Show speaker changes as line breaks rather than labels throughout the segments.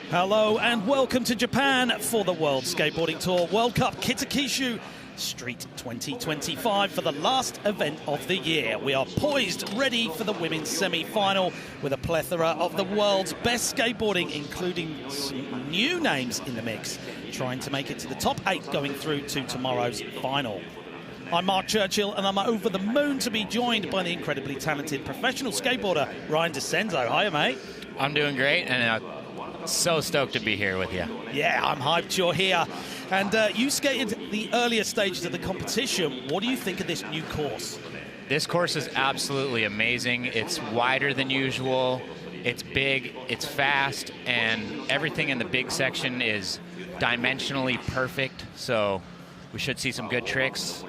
Hello and welcome to Japan for the World Skateboarding Tour World Cup KITAKYUSHU Street 2025 for the last event of the year. We are poised, ready for the women's semi-final with a plethora of the world's best skateboarding, including some new names in the mix, trying to make it to the top 8 going through to tomorrow's final. I'm Mark Churchill, and I'm over the moon to be joined by the incredibly talented professional skateboarder, Ryan DeCenzo. Hiya, mate.
I'm doing great, and so stoked to be here with you.
Yeah, I'm hyped you're here. And you skated the earlier stages of the competition. What do you think of this new course?
This course is absolutely amazing. It's wider than usual, it's big, it's fast, and everything in the big section is dimensionally perfect, so we should see some good tricks.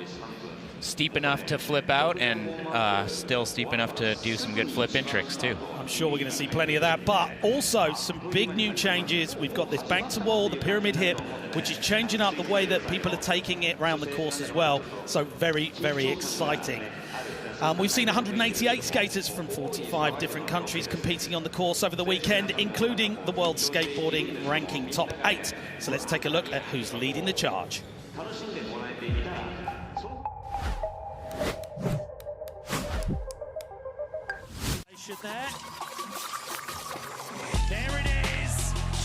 Steep enough to flip out and still steep enough to do some good flip-in tricks too.
I'm sure we're going to see plenty of that, but also some big new changes. We've got this back to wall, the pyramid hip, which is changing up the way that people are taking it around the course as well. So very, very exciting. We've seen 188 skaters from 45 different countries competing on the course over the weekend, including the World Skateboarding Ranking Top 8. So let's take a look at who's leading the charge. There. There it is.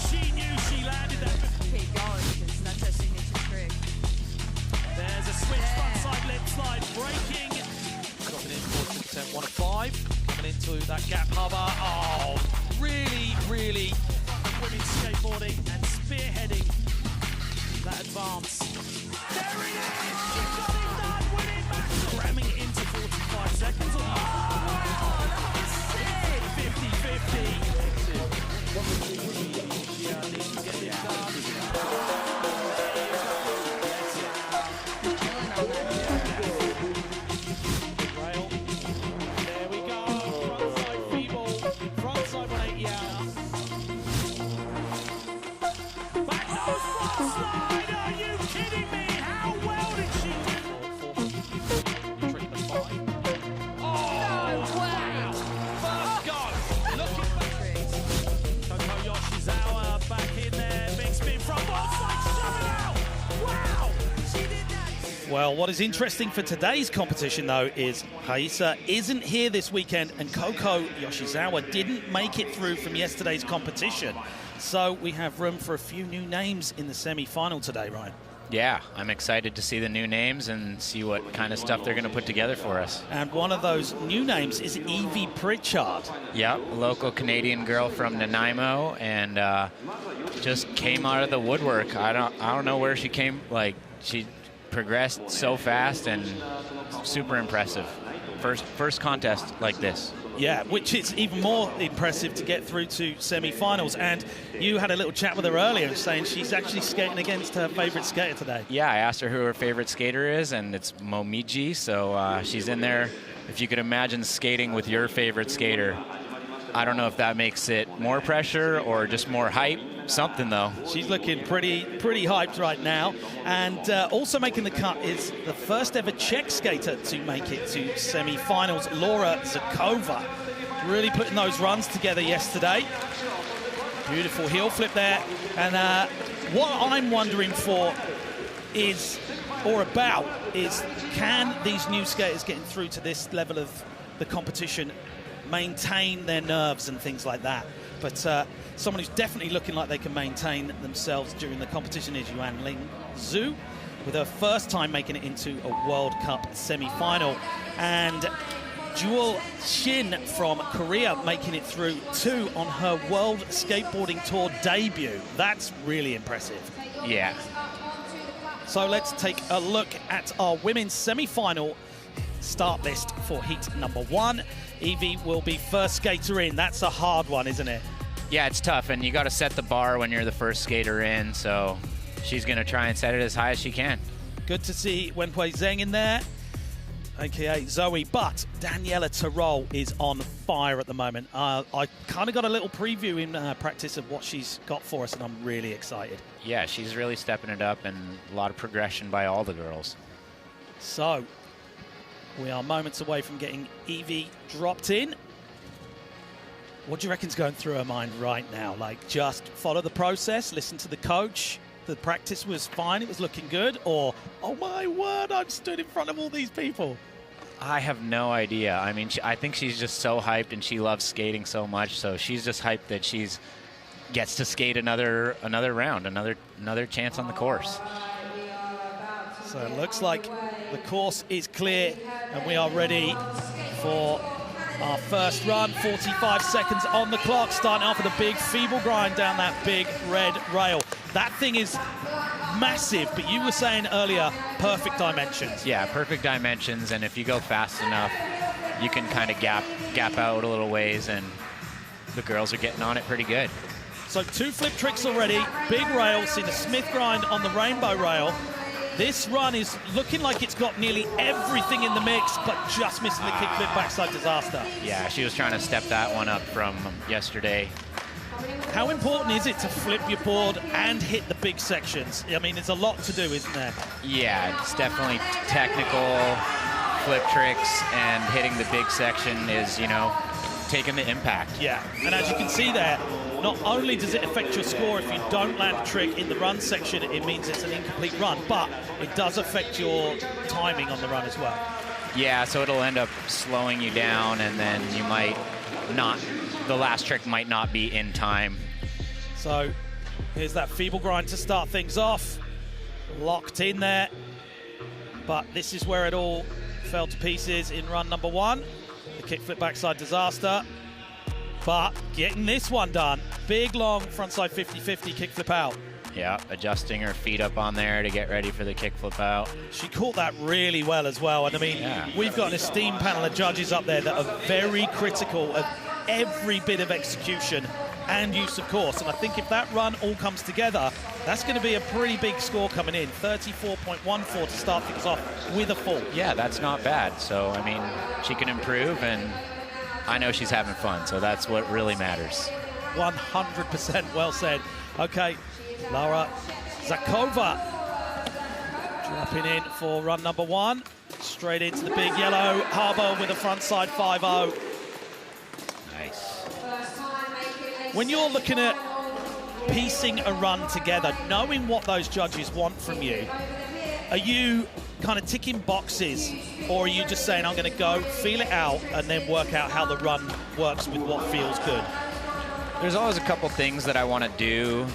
She knew she landed that.
Keep going because that's her signature trick.
There's a switch frontside lip slide breaking. Dropping in 40%, 1 of 5. Coming into that gap hover. Oh, really, really women's skateboarding and spearheading that advance. There it is. She got it done. Winning back. Ramming into 45 seconds. Well, what is interesting for today's competition, though, is Haisa isn't here this weekend, and Koko Yoshizawa didn't make it through from yesterday's competition. So we have room for a few new names in the semi-final today, Ryan.
Yeah, I'm excited to see the new names and see what kind of stuff they're going to put together for us.
And one of those new names is Evie Pritchard.
Yep, a local Canadian girl from Nanaimo, and just came out of the woodwork. I don't know where she came. Like, she progressed so fast and super impressive. First contest like this.
Yeah, which is even more impressive to get through to semi-finals. And you had a little chat with her earlier saying she's actually skating against her favorite skater today.
Yeah, I asked her who her favorite skater is, and it's Momiji, so she's in there. If you could imagine skating with your favorite skater, I don't know if that makes it more pressure or just more hype. Something, though.
She's looking pretty hyped right now. And also making the cut is the first ever Czech skater to make it to semi-finals, Laura Zakova. Really putting those runs together yesterday. Beautiful heel flip there. And what I'm wondering for is, or about, is can these new skaters getting through to this level of the competition maintain their nerves and things like that? But someone who's definitely looking like they can maintain themselves during the competition is Yuan Ling Zhu, with her first time making it into a World Cup semi-final. And Jewel Shin from Korea making it through too on her World Skateboarding Tour debut. That's really impressive.
Yeah.
So let's take a look at our women's semi-final start list for heat number 1. Evie will be first skater in. That's a hard one, isn't it?
Yeah, it's tough, and you got to set the bar when you're the first skater in, so she's going to try and set it as high as she can.
Good to see Wenhui Zheng in there, a.k.a. Zoe, but Daniela Terol is on fire at the moment. I kind of got a little preview in practice of what she's got for us, and I'm really excited.
Yeah, she's really stepping it up, and a lot of progression by all the girls.
So we are moments away from getting Evie dropped in. What do you reckon's going through her mind right now? Like, just follow the process, listen to the coach. The practice was fine, it was looking good, or, oh my word, I'm stood in front of all these people.
I have no idea. I mean, I think she's just so hyped, and she loves skating so much. So she's just hyped that she's gets to skate another round, another chance on the course.
So it looks like the course is clear, and we are ready for our first run. 45 seconds on the clock, starting off with a big feeble grind down that big red rail. That thing is massive, but you were saying earlier, perfect dimensions.
Yeah, perfect dimensions, and if you go fast enough, you can kind of gap out a little ways, and the girls are getting on it pretty good.
So 2 flip tricks already, big rail, seen a Smith grind on the rainbow rail. This run is looking like it's got nearly everything in the mix, but just missing the kickflip backside disaster.
Yeah, she was trying to step that one up from yesterday.
How important is it to flip your board and hit the big sections? I mean, there's a lot to do, isn't there?
Yeah, it's definitely technical flip tricks, and hitting the big section is, you know, taking the impact.
Yeah, and as you can see there, not only does it affect your score if you don't land a trick in the run section, it means it's an incomplete run, but it does affect your timing on the run as well.
Yeah, so it'll end up slowing you down, and then you might not, the last trick might not be in time.
So here's that feeble grind to start things off. Locked in there, but this is where it all fell to pieces in run number 1. The kickflip backside disaster, but getting this one done. Big, long, frontside 50-50 kickflip out.
Yeah, adjusting her feet up on there to get ready for the kickflip out.
She caught that really well as well. And I mean, we've got an esteemed panel of judges up there that are very critical of every bit of execution and use of course. And I think if that run all comes together, that's going to be a pretty big score coming in. 34.14 to start things off with a full.
Yeah, that's not bad. So, I mean, she can improve, and I know she's having fun, so that's what really matters.
100% well said. Okay, Laura Zakova dropping in for run number 1. Straight into the big yellow harbor with a frontside 5-0.
Nice.
When you're looking at piecing a run together, knowing what those judges want from you, are you kind of ticking boxes, or are you just saying, I'm going to go, feel it out, and then work out how the run works with what feels good?
There's always a couple things that I want to do,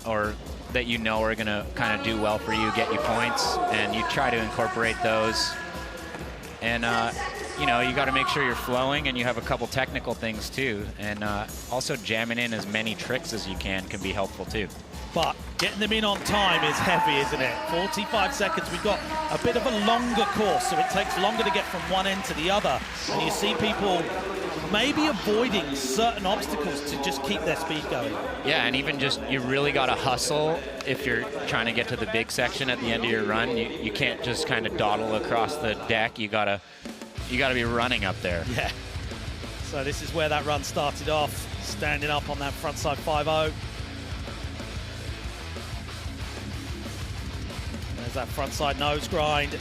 or that you know are going to kind of do well for you, get you points, and you try to incorporate those. And, you know, you got to make sure you're flowing, and you have a couple technical things too. And also jamming in as many tricks as you can be helpful too.
But getting them in on time is heavy, isn't it? 45 seconds. We've got a bit of a longer course, so it takes longer to get from one end to the other. And you see people maybe avoiding certain obstacles to just keep their speed going.
Yeah, and even just, you really got to hustle if you're trying to get to the big section at the end of your run. You can't just kind of dawdle across the deck. You gotta be running up there.
Yeah. So this is where that run started off, standing up on that frontside 5-0. There's that frontside nose grind.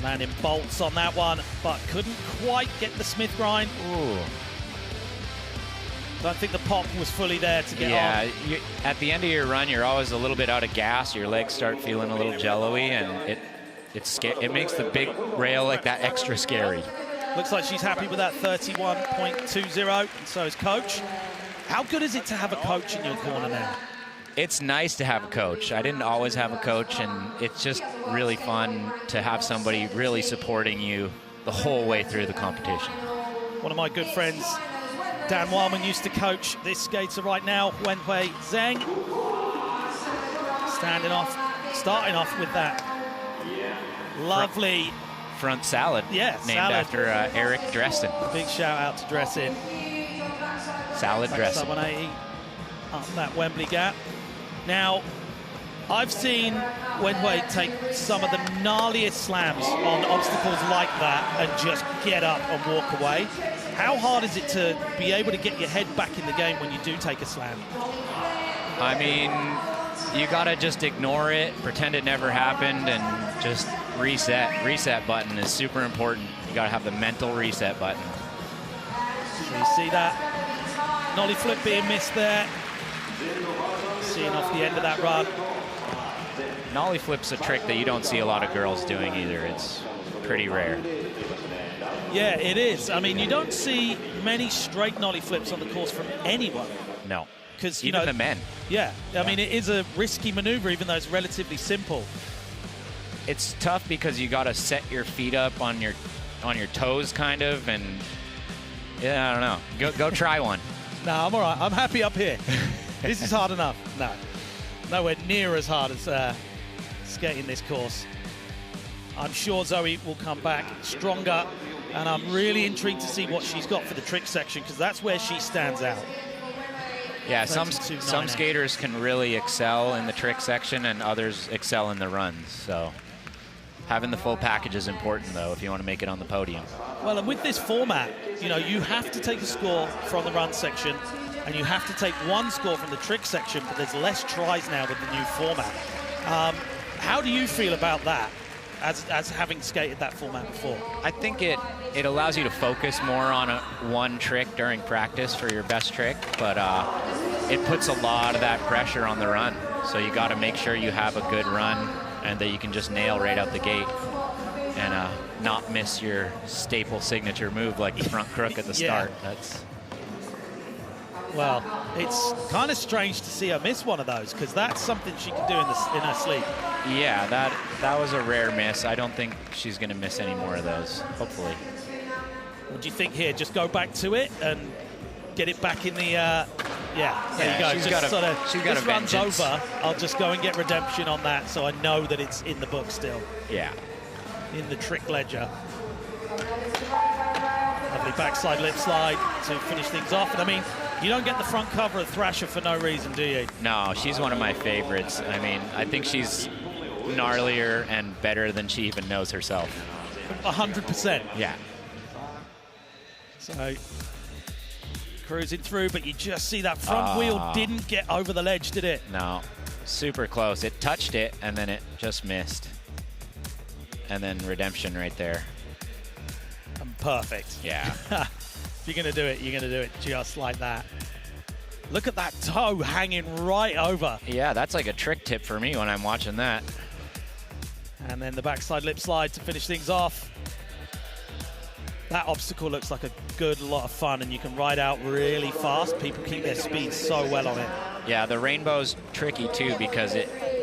Landing bolts on that one, but couldn't quite get the Smith grind.
Ooh.
Don't think the pop was fully there to get on.
Yeah, at the end of your run, you're always a little bit out of gas. Your legs start feeling a little jello-y, and it makes the big rail like that extra scary.
Looks like she's happy with that 31.20, and so is coach. How good is it to have a coach in your corner now?
It's nice to have a coach. I didn't always have a coach, and it's just really fun to have somebody really supporting you the whole way through the competition.
One of my good friends, Dan Wildman, used to coach this skater right now, Wenhui Zheng. Starting off with that lovely
front salad, named
salad.
after Eric Dresden.
Big shout out to Dresden.
Salad dressing.
180 up that Wembley gap. Now, I've seen Wenhui take some of the gnarliest slams on obstacles like that and just get up and walk away. How hard is it to be able to get your head back in the game when you do take a slam?
I mean, you gotta just ignore it, pretend it never happened, and just reset. Reset button is super important. You gotta have the mental reset button.
So you see that Nollie flip being missed there. Seeing off the end of that run.
Nollie flip's a trick that you don't see a lot of girls doing either. It's pretty rare.
Yeah, it is. I mean, you don't see many straight nollie flips on the course from anyone.
No.
Because
even the men.
Yeah. I mean, it is a risky maneuver, even though it's relatively simple.
It's tough because you got to set your feet up on your toes, kind of, and yeah, I don't know. Go try one.
No, I'm all right. I'm happy up here. This is hard enough. No, nowhere near as hard as skating this course. I'm sure Zoe will come back stronger, and I'm really intrigued to see what she's got for the trick section, because that's where she stands out.
Yeah, some skaters can really excel in the trick section, and others excel in the runs. So having the full package is important, though, if you want to make it on the podium.
Well, and with this format, you know, you have to take a score from the run section, and you have to take one score from the trick section, but there's less tries now with the new format. How do you feel about that, as having skated that format before?
I think it allows you to focus more on one trick during practice for your best trick, but it puts a lot of that pressure on the run. So you got to make sure you have a good run and that you can just nail right out the gate and not miss your staple signature move like the front crook at the start.
Well, it's kind of strange to see her miss one of those, because that's something she can do in her sleep.
Yeah, that was a rare miss. I don't think she's going to miss any more of those, hopefully.
What do you think here? Just go back to it and get it back in the... yeah, there you go.
She's got
this run's over. I'll just go and get redemption on that, so I know that it's in the book still.
Yeah.
In the trick ledger. Lovely backside lip slide to finish things off. And I mean, you don't get the front cover of Thrasher for no reason, do you?
No, she's one of my favorites. I mean, I think she's gnarlier and better than she even knows herself.
100%.
Yeah.
So, cruising through, but you just see that front wheel didn't get over the ledge, did it?
No, super close. It touched it, and then it just missed. And then redemption right there.
Perfect.
Yeah.
If you're going to do it, you're going to do it just like that. Look at that toe hanging right over.
Yeah, that's like a trick tip for me when I'm watching that.
And then the backside lip slide to finish things off. That obstacle looks like a good lot of fun, and you can ride out really fast. People keep their speed so well on it.
Yeah, the rainbow's tricky too, because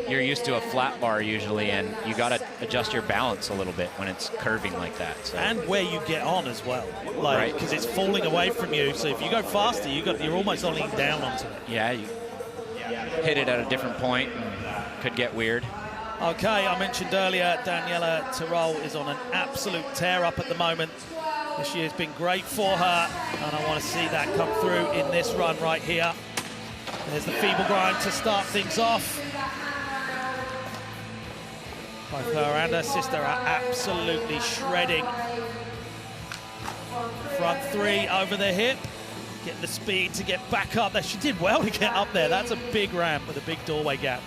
you're used to a flat bar usually, and you got to adjust your balance a little bit when it's curving like that. So.
And where you get on as well, like, because it's falling away from you. So if you go faster, you're almost leaning down onto it.
Yeah, you hit it at a different point and could get weird.
Okay, I mentioned earlier, Daniela Tirol is on an absolute tear up at the moment. This year's been great for her, and I want to see that come through in this run right here. There's the feeble grind to start things off. Both her and her sister are absolutely shredding. Front three over the hip. Getting the speed to get back up there. She did well to get up there. That's a big ramp with a big doorway gap.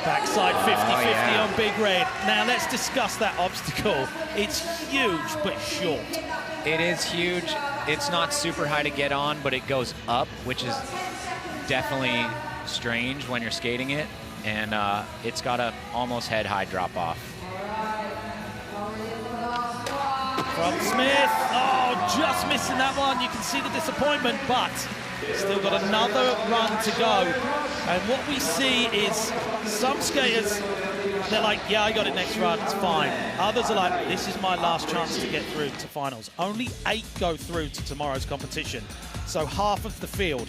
Backside 50-50 on Big Red. Now let's discuss that obstacle. It's huge but short.
It is huge. It's not super high to get on, but it goes up, which is definitely strange when you're skating it. And it's got a almost head-high drop-off.
From Smith. Oh, just missing that one. You can see the disappointment, but still got another run to go. And what we see is some skaters, they're like, yeah, I got it next run, it's fine. Others are like, this is my last chance to get through to finals. Only 8 go through to tomorrow's competition, so half of the field.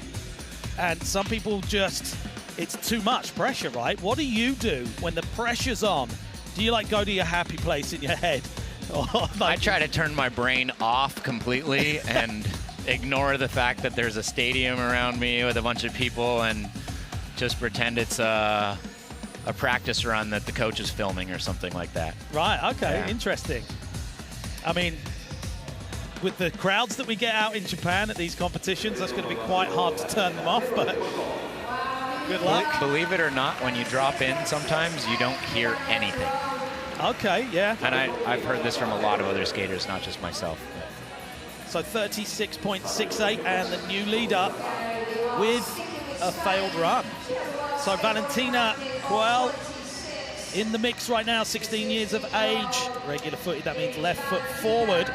And some people just, it's too much pressure, right? What do you do when the pressure's on? Do you like go to your happy place in your head?
I try to turn my brain off completely and ignore the fact that there's a stadium around me with a bunch of people and just pretend it's a practice run that the coach is filming or something like that.
Right, okay, yeah. Interesting. I mean, with the crowds that we get out in Japan at these competitions, that's going to be quite hard to turn them off, but good luck.
Believe it or not, when you drop in, sometimes you don't hear anything.
Okay, yeah.
And I've heard this from a lot of other skaters, not just myself.
So 36.68, and the new leader with a failed run. So Valentina Coel in the mix right now, 16 years of age. Regular footed, that means left foot forward.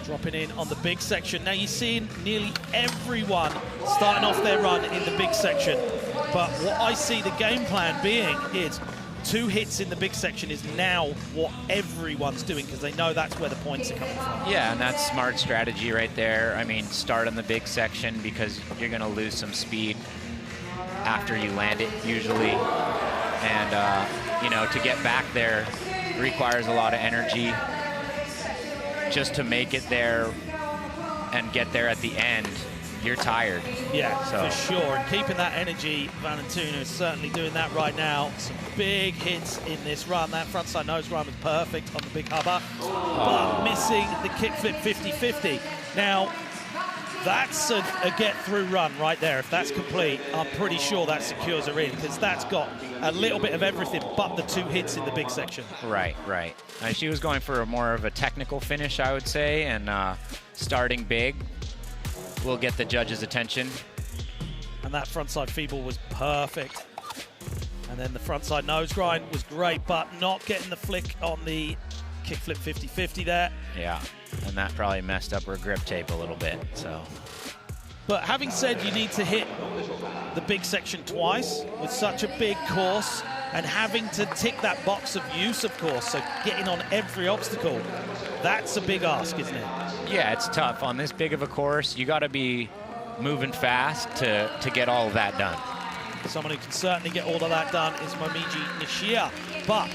Dropping in on the big section. Now you're seeing nearly everyone starting off their run in the big section. But what I see the game plan being is 2 hits in the big section is now what everyone's doing, because they know that's where the points are coming from.
Yeah, and that's smart strategy right there. I mean, start on the big section because you're going to lose some speed after you land it usually. And, you know, to get back there requires a lot of energy. Just to make it there and get there at the end, you're tired.
Yeah, so. For sure. And keeping that energy, Valentina is certainly doing that right now. Some big hits in this run. That frontside nose grind was perfect on the big hubba, but missing the kickflip 50-50. Now, that's a get-through run right there. If that's complete, I'm pretty sure that secures her in, because that's got a little bit of everything but the 2 hits in the big section.
Right, right. She was going for more of a technical finish, I would say, and starting big will get the judges' attention.
And that frontside feeble was perfect. And then the frontside nose grind was great, but not getting the flick on the kickflip 50-50 there.
Yeah, and that probably messed up her grip tape a little bit, so.
But having said you need to hit the big section twice with such a big course, and having to tick that box of use, of course, so getting on every obstacle, that's a big ask, isn't it?
Yeah, it's tough. On this big of a course, you got to be moving fast to get all of that done.
Someone who can certainly get all of that done is Momiji Nishia. But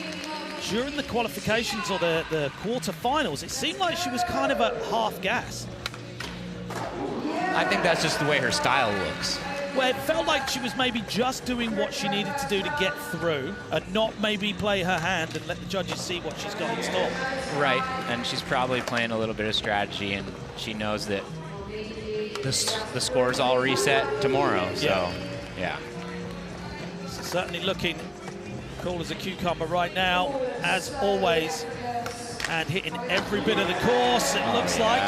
during the qualifications or the quarterfinals, it seemed like she was kind of at half gas.
I think that's just the way her style looks.
Well, it felt like she was maybe just doing what she needed to do to get through and not maybe play her hand and let the judges see what she's got in store.
Right, and she's probably playing a little bit of strategy, and she knows that the score's all reset tomorrow, so yeah.
So certainly looking cool as a cucumber right now, as always, and hitting every bit of the course, it looks like.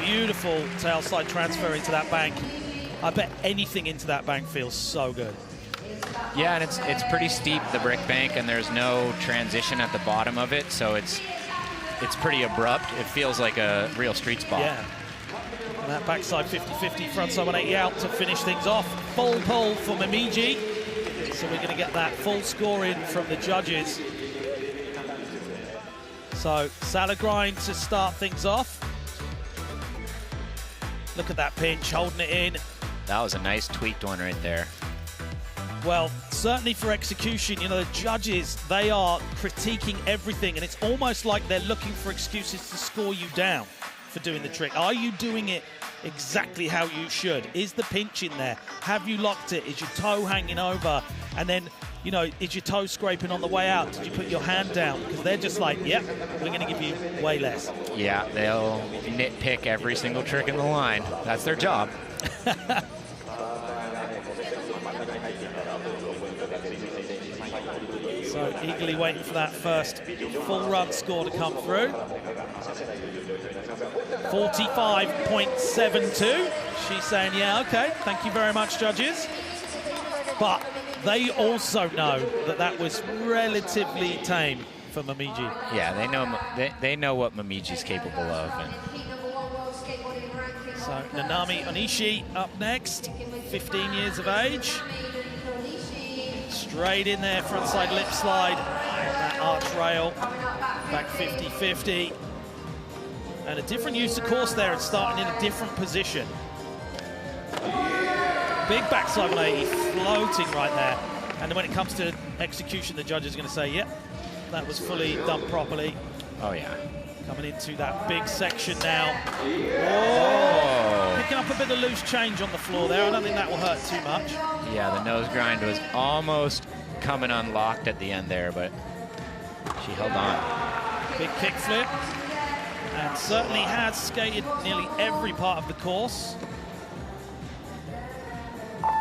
Beautiful tail slide transfer into that bank. I bet anything into that bank feels so good.
Yeah, and it's pretty steep, the brick bank, and there's no transition at the bottom of it, so it's pretty abrupt. It feels like a real street spot.
Yeah. And that backside 50-50, frontside 180 out to finish things off. Full pull for Momiji. So we're going to get that full score in from the judges. So salad grind to start things off. Look at that pinch, holding it in.
That was a nice tweaked one right there.
Well, certainly for execution, you know, the judges, they are critiquing everything, and it's almost like they're looking for excuses to score you down for doing the trick. Are you doing it exactly how you should? Is the pinch in there? Have you locked it? Is your toe hanging over? And then, you know, is your toe scraping on the way out? Did you put your hand down? Because they're just like, yep, we're going to give you way less.
Yeah, they'll nitpick every single trick in the line. That's their job.
So eagerly waiting for that first full run score to come through. 45.72. She's saying, yeah, okay, thank you very much, judges. But they also know that that was relatively tame for Momiji.
Yeah, they know what Momiji's capable of. And
so Nanami Onishi up next, 15 years of age. Straight in there, frontside lip slide on that arch rail, back 50-50. And a different use of course there, and starting in a different position. Big backside 180, floating right there. And when it comes to execution, the judge is going to say, yep, that was fully done properly.
Oh, yeah.
Coming into that big section now. Whoa. Picking up a bit of loose change on the floor there. I don't think that will hurt too much.
Yeah, the nose grind was almost coming unlocked at the end there, but she held on.
Big kick flip. And certainly has skated nearly every part of the course.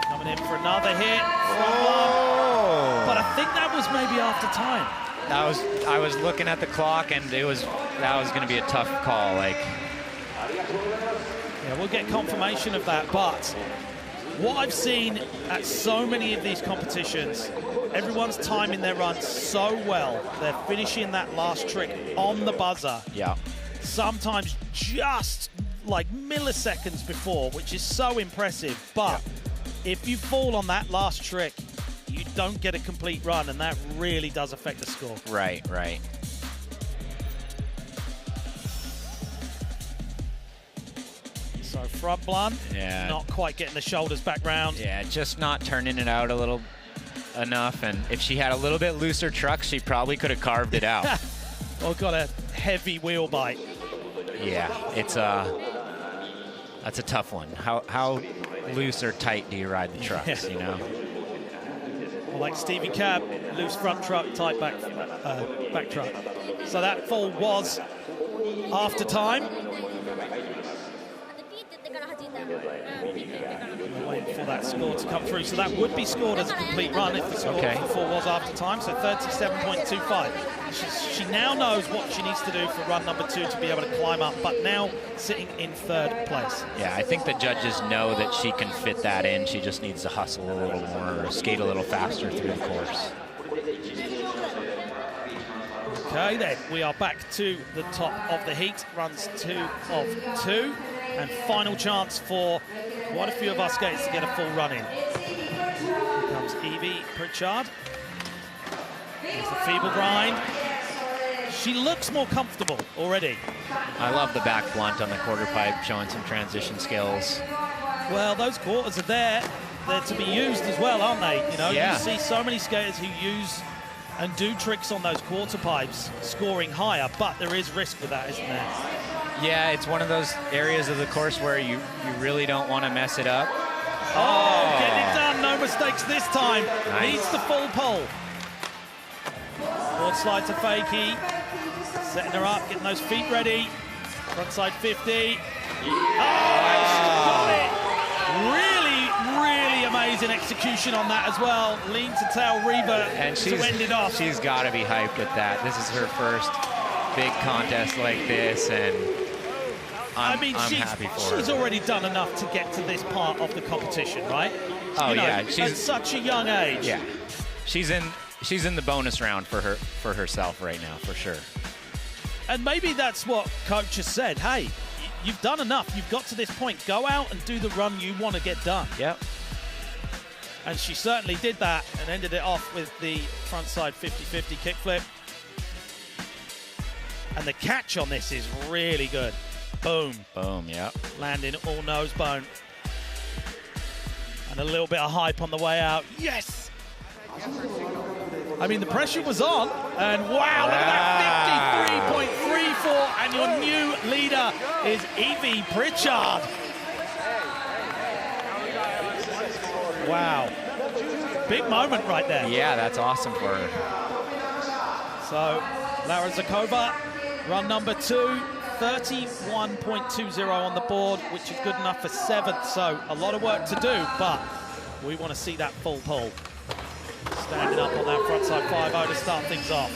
Coming in for another hit. But I think that was maybe after time.
I was looking at the clock, and that was going to be a tough call. Like,
Yeah, we'll get confirmation of that, but what I've seen at so many of these competitions, everyone's timing their runs so well. They're finishing that last trick on the buzzer.
Yeah.
Sometimes just like milliseconds before, which is so impressive. But if you fall on that last trick, you don't get a complete run, and that really does affect the score.
Right, right.
So front blunt, not quite getting the shoulders back round.
Yeah, just not turning it out a little enough. And if she had a little bit looser truck, she probably could have carved it out.
Or got a heavy wheel bite.
Yeah, it's that's a tough one. How loose or tight do you ride the trucks, you know?
Well, like Stevie Cab, loose front truck, tight back truck. So that fall was after time. We're waiting for that score to come through. So that would be scored as a complete run if the score before was after time. So 37.25. She now knows what she needs to do for run number 2 to be able to climb up, but now sitting in 3rd place.
Yeah, I think the judges know that she can fit that in. She just needs to hustle a little more or skate a little faster through the course.
Okay, then we are back to the top of the heat. Runs 2 of 2. And final chance for quite a few of our skaters to get a full run in. Here comes Evie Pritchard. There's the feeble grind. She looks more comfortable already.
I love the back blunt on the quarter pipe, showing some transition skills.
Well, those quarters are there. They're to be used as well, aren't they? You know,
yeah.
You see so many skaters who use and do tricks on those quarter pipes, scoring higher, but there is risk with that, isn't there?
Yeah, it's one of those areas of the course where you really don't want to mess it up.
Oh, getting it done, no mistakes this time.
Nice.
Needs the full pole. Board slide to fakie. Setting her up, getting those feet ready. Frontside 50. Oh, and she's got it. Really, really amazing execution on that as well. Lean to tail reaver and to end it off.
She's got to be hyped with that. This is her first big contest like this, and I'm happy for her.
She's already done enough to get to this part of the competition, right?
Oh,
you know,
yeah.
She's at such a young age.
Yeah. She's in the bonus round for herself right now, for sure.
And maybe that's what coach has said. Hey, you've done enough. You've got to this point. Go out and do the run you want to get done.
Yep.
And she certainly did that and ended it off with the frontside 50-50 kickflip. And the catch on this is really good. Boom.
Boom, yeah.
Landing all nose bone. And a little bit of hype on the way out. Yes! I mean, the pressure was on. And wow, look at that, 53.34. And your new leader is Evie Pritchard. Wow. Big moment right there.
Yeah, that's awesome for her.
So, Lara Zakova, run number 2, 31.20 on the board, which is good enough for 7th. So, a lot of work to do, but we want to see that full pull. Standing up on that frontside 5-0 to start things off.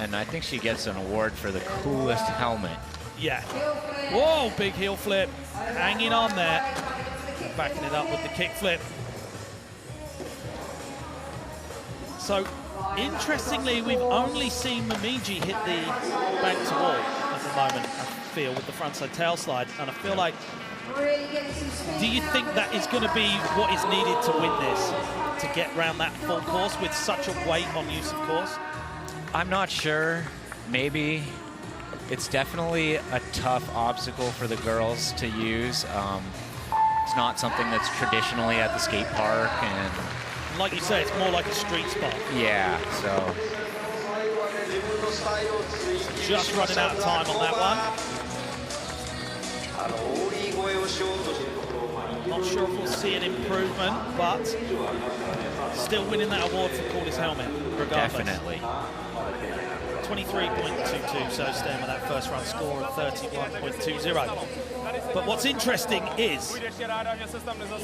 And I think she gets an award for the coolest helmet.
Yeah. Whoa, big heel flip. Hanging on there. Backing it up with the kick flip. So, interestingly, we've only seen Momiji hit the bank to wall at the moment, I feel, with the frontside tail slide. And I feel like, do you think that is going to be what is needed to win this? To get around that full course with such a weight on use of course?
I'm not sure. Maybe. It's definitely a tough obstacle for the girls to use. It's not something that's traditionally at the skate park, and
like you say, it's more like a street spot.
Yeah, so
just running out of time on that one. Not sure if we'll see an improvement, but still winning that award for coolest helmet, regardless.
Definitely.
23.22, so staying with that first run score of 31.20. But what's interesting is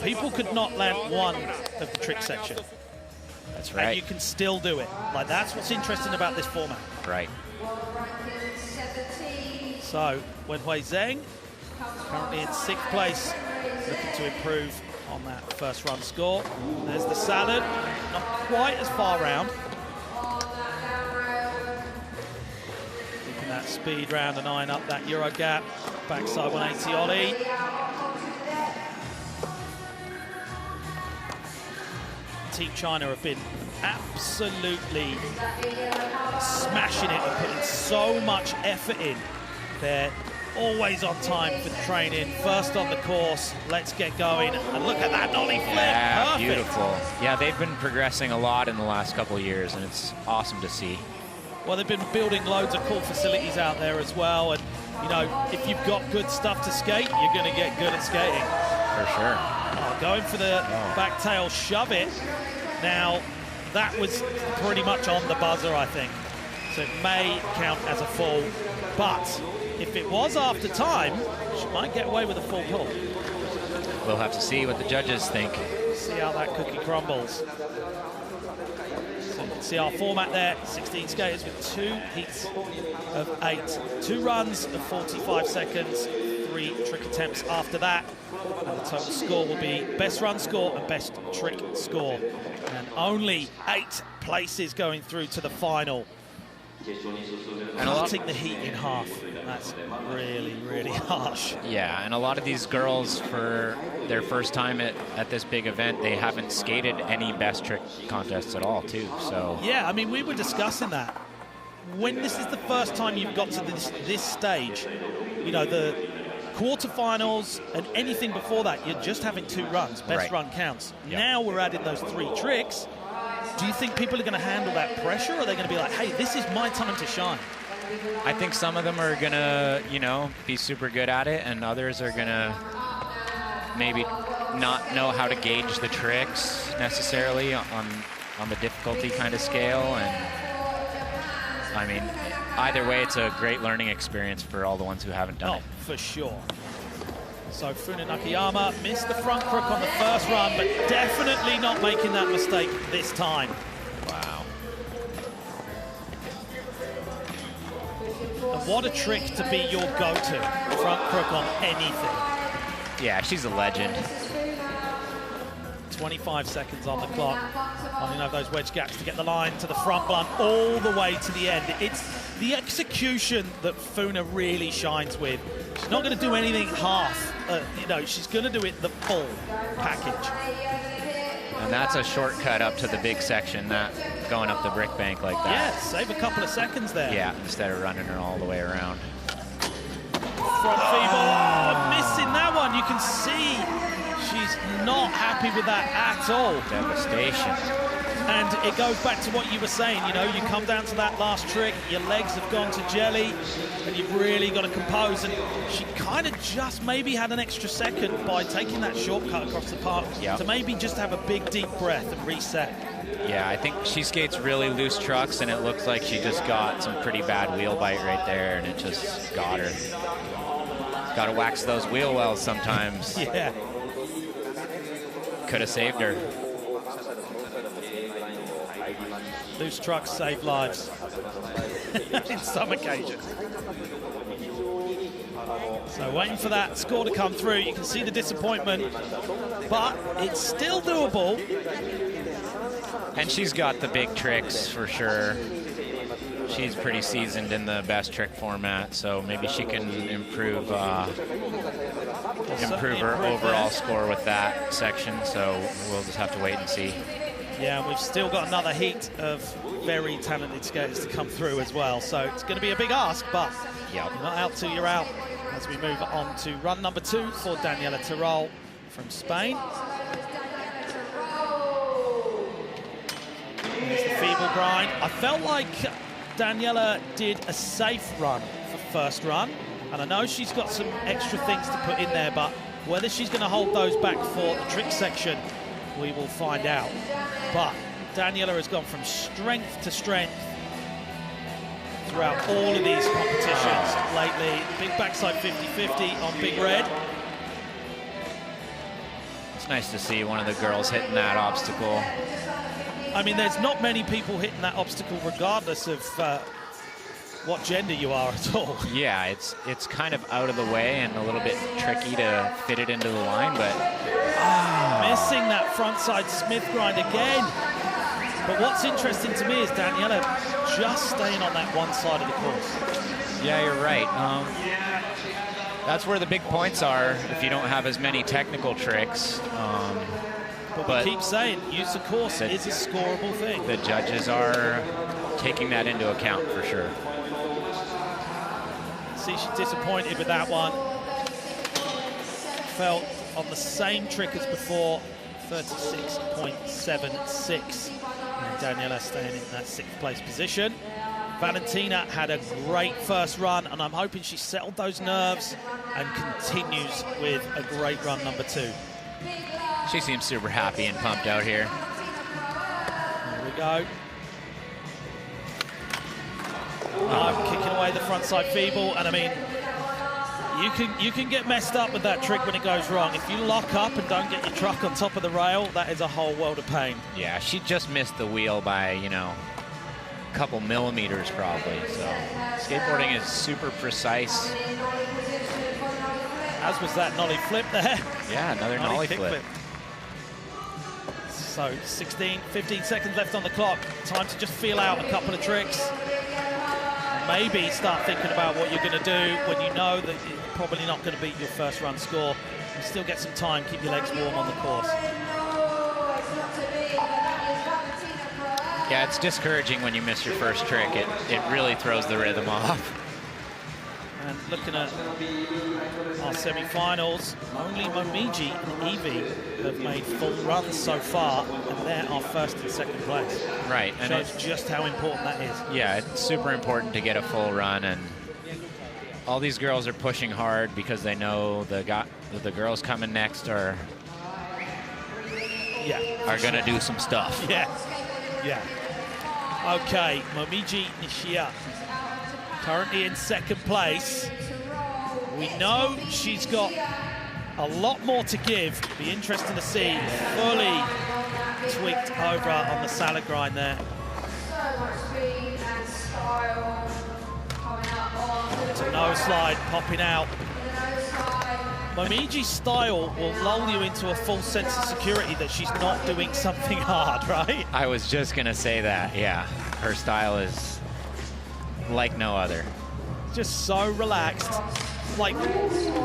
people could not land one of the trick section.
That's right.
And you can still do it. Like, that's what's interesting about this format.
Right.
So, Wenhui Zheng, currently in 6th place, looking to improve on that first run score. There's the salad, not quite as far round. Keeping that speed round and eyeing up that Euro gap. Backside 180 ollie. Team China have been absolutely smashing it and putting so much effort in. They're always on time for training. First on the course, let's get going. And look at that nollie flip.
Yeah,
perfect.
Beautiful. Yeah, they've been progressing a lot in the last couple of years, and it's awesome to see.
Well, they've been building loads of cool facilities out there as well. And, you know, if you've got good stuff to skate, you're going to get good at skating.
For sure.
Oh, going for the back tail shove it. Now, that was pretty much on the buzzer, I think. So it may count as a fall. But if it was after time, she might get away with a full pull.
We'll have to see what the judges think.
See how that cookie crumbles. So you can see our format there, 16 skaters with 2 heats of 8. 2 runs of 45 seconds, 3 trick attempts after that. And the total score will be best run score and best trick score. And only 8 places going through to the final. And cutting the heat in half. That's really, really harsh.
Yeah, and a lot of these girls, for their first time at this big event, they haven't skated any best trick contests at all, too. So
yeah, I mean, we were discussing that. When this is the first time you've got to this stage, you know, the quarterfinals and anything before that, you're just having 2 runs. Best run counts. Yep. Now we're adding those 3 tricks. Do you think people are going to handle that pressure, or are they going to be like, hey, this is my time to shine?
I think some of them are going to, you know, be super good at it, and others are going to maybe not know how to gauge the tricks necessarily on the difficulty kind of scale. And I mean, either way, it's a great learning experience for all the ones who haven't done it.
For sure. So Funa Nakayama missed the front crook on the first run, but definitely not making that mistake this time.
Wow.
And what a trick to be your go-to, front crook on anything.
Yeah, she's a legend.
25 seconds on the clock. Only have those wedge gaps to get the line to the front blunt all the way to the end. It's the execution that Funa really shines with. She's not going to do anything half. You know, she's going to do it the full package.
And that's a shortcut up to the big section, not going up the brick bank like that.
Yeah, save a couple of seconds there.
Yeah, instead of running her all the way around.
Front feeble, missing that one. You can see she's not happy with that at all.
Devastation.
And it goes back to what you were saying, you know, you come down to that last trick, your legs have gone to jelly, and you've really got to compose. And she kind of just maybe had an extra second by taking that shortcut across the park to maybe just have a big, deep breath and reset.
Yeah, I think she skates really loose trucks, and it looks like she just got some pretty bad wheel bite right there, and it just got her. Got to wax those wheel wells sometimes.
Yeah.
Could have saved her.
Loose trucks save lives in some occasions. So waiting for that score to come through. You can see the disappointment, but it's still doable.
And she's got the big tricks for sure. She's pretty seasoned in the best trick format, so maybe she can improve her overall score with that section. So we'll just have to wait and see.
Yeah, and we've still got another heat of very talented skaters to come through as well. So it's going to be a big ask, but you're not out till you're out as we move on to run number 2 for Daniela Tirol from Spain. There's the feeble grind. I felt like Daniela did a safe run for first run, and I know she's got some extra things to put in there, but whether she's going to hold those back for the trick section, we will find out. But Daniela has gone from strength to strength throughout all of these competitions lately. Big backside 50-50 on Big Red.
It's nice to see one of the girls hitting that obstacle.
I mean, there's not many people hitting that obstacle regardless of what gender you are at all.
Yeah, it's kind of out of the way and a little bit tricky to fit it into the line, but
Missing that frontside Smith grind again. But what's interesting to me is Daniela just staying on that one side of the course.
yeah, you're right. That's where the big points are if you don't have as many technical tricks.
But we keep saying use of course is a scoreable thing.
The judges are taking that into account for sure.
See, she's disappointed with that one. Felt on the same trick as before, 36.76. Daniela staying in that 6th place position. Valentina had a great first run, and I'm hoping she settled those nerves and continues with a great run number 2.
She seems super happy and pumped out here.
Here we go. I'm kicking away the frontside feeble, and I mean, you can get messed up with that trick when it goes wrong. If you lock up and don't get your truck on top of the rail, that is a whole world of pain.
Yeah, she just missed the wheel by, you know, a couple millimeters probably. So skateboarding is super precise.
As was that nollie flip there.
Yeah, another nollie flip.
So 15 seconds left on the clock. Time to just feel out a couple of tricks. Maybe start thinking about what you're going to do when you know that you're probably not going to beat your first run score. You still get some time, keep your legs warm on the course.
Yeah, it's discouraging when you miss your first trick. It really throws the rhythm off.
And looking at our semi-finals, only Momiji and Evie have made full runs so far, and they're our 1st and 2nd place.
Right. And
shows just how important that is.
Yeah, it's super important to get a full run, and all these girls are pushing hard because they know the girls coming next are going to do some stuff.
Yeah. Okay, Momiji Nishia, currently in 2nd place. We know she's got a lot more to give. Be interesting to see. Fully tweaked over on the salad grind there. To no slide, popping out. Momiji's style will lull you into a false sense of security that she's not doing something hard, right?
I was just going to say that, yeah. Her style is like no other.
Just so relaxed. Like,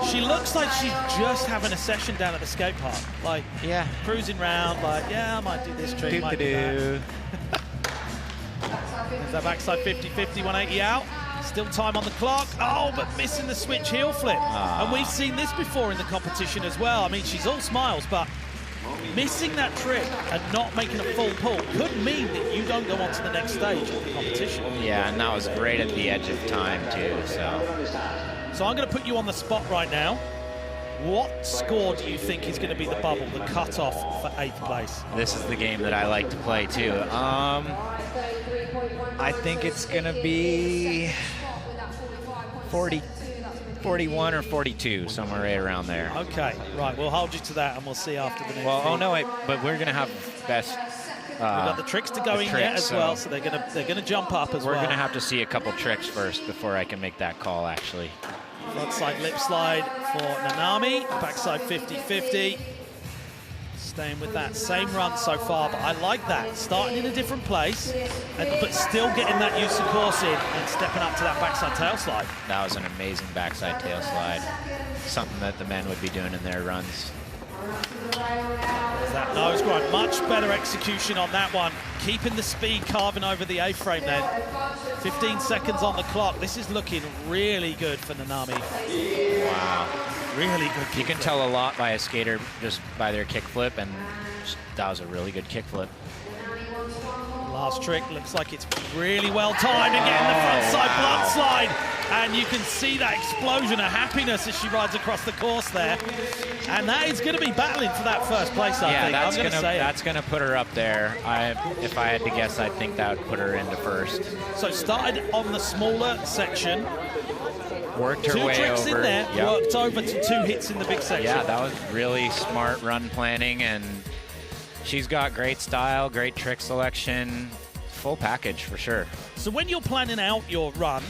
she looks like she's just having a session down at the skate park. Like,
yeah,
cruising around, like, yeah, I might do this trick, might do that. There's that backside 50-50, 180 out. Still time on the clock. Oh, but missing the switch heel flip. And we've seen this before in the competition as well. I mean, she's all smiles, but missing that trick and not making a full pull could mean that you don't go on to the next stage of the competition.
Yeah, and that was great at the edge of time, too,
So I'm going to put you on the spot right now. What score do you think is going to be the bubble, the cutoff for 8th place?
This is the game that I like to play, too. I think it's going to be 41 or 42, somewhere right around there.
Okay, right. We'll hold you to that, and we'll see after the next.
Well, oh no, wait, but we're going to have best.
We've got the tricks to go in yet as well, so they're gonna jump up as well.
We're going to have to see a couple tricks first before I can make that call, actually.
Frontside lip slide for Nanami, backside 50-50. Staying with that same run so far, but I like that. Starting in a different place, but still getting that use of course in and stepping up to that backside tail slide.
That was an amazing backside tail slide. Something that the men would be doing in their runs.
There's that nose grind. Much better execution on that one. Keeping the speed, carving over the A-frame then. 15 seconds on the clock. This is looking really good for Nanami.
Wow.
Really good kick.
You can tell a lot by a skater just by their kickflip, and that was a really good kickflip.
Last trick looks like it's really well timed, and getting the front side blunt slide. And you can see that explosion of happiness as she rides across the course there. And that is going to be battling for that first place, I think.
That's going to put her up there. If I had to guess, I think that would put her into first.
So started on the smaller section.
Worked her way over.
2 tricks in there, worked over to 2 hits in the big section.
Yeah, that was really smart run planning, and she's got great style, great trick selection, full package for sure.
So when you're planning out your run,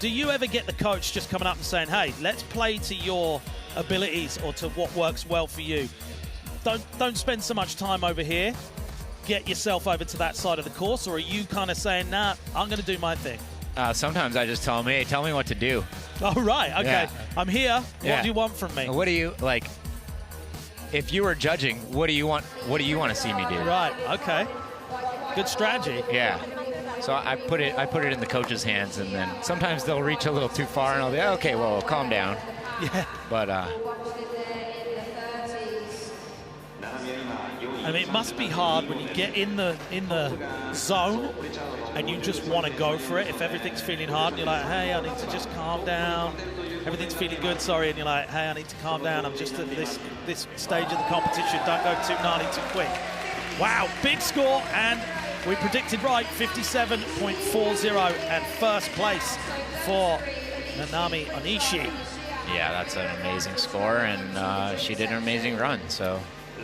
do you ever get the coach just coming up and saying, hey, let's play to your abilities or to what works well for you? Don't spend so much time over here. Get yourself over to that side of the course, or are you kind of saying, nah, I'm going to do my thing?
Sometimes I just tell them, hey, tell me what to do.
Oh, right. Okay.
Yeah.
I'm here.
Yeah.
What do you want from me?
What do you, like, if you were judging, what do you want to see me do?
Right. Okay. Good strategy.
Yeah. So I put it in the coach's hands, and then sometimes they'll reach a little too far, and I'll be, okay, well, calm down.
Yeah.
But
I mean, it must be hard when you get in the zone and you just want to go for it. If everything's feeling hard, and you're like, hey, I need to just calm down. Everything's feeling good, sorry, and you're like, hey, I need to calm down. I'm just at this stage of the competition. Don't go too gnarly too quick. Wow, big score, and we predicted right, 57.40, and first place for Nanami Onishi.
yeah, that's an amazing score, and she did an amazing run. So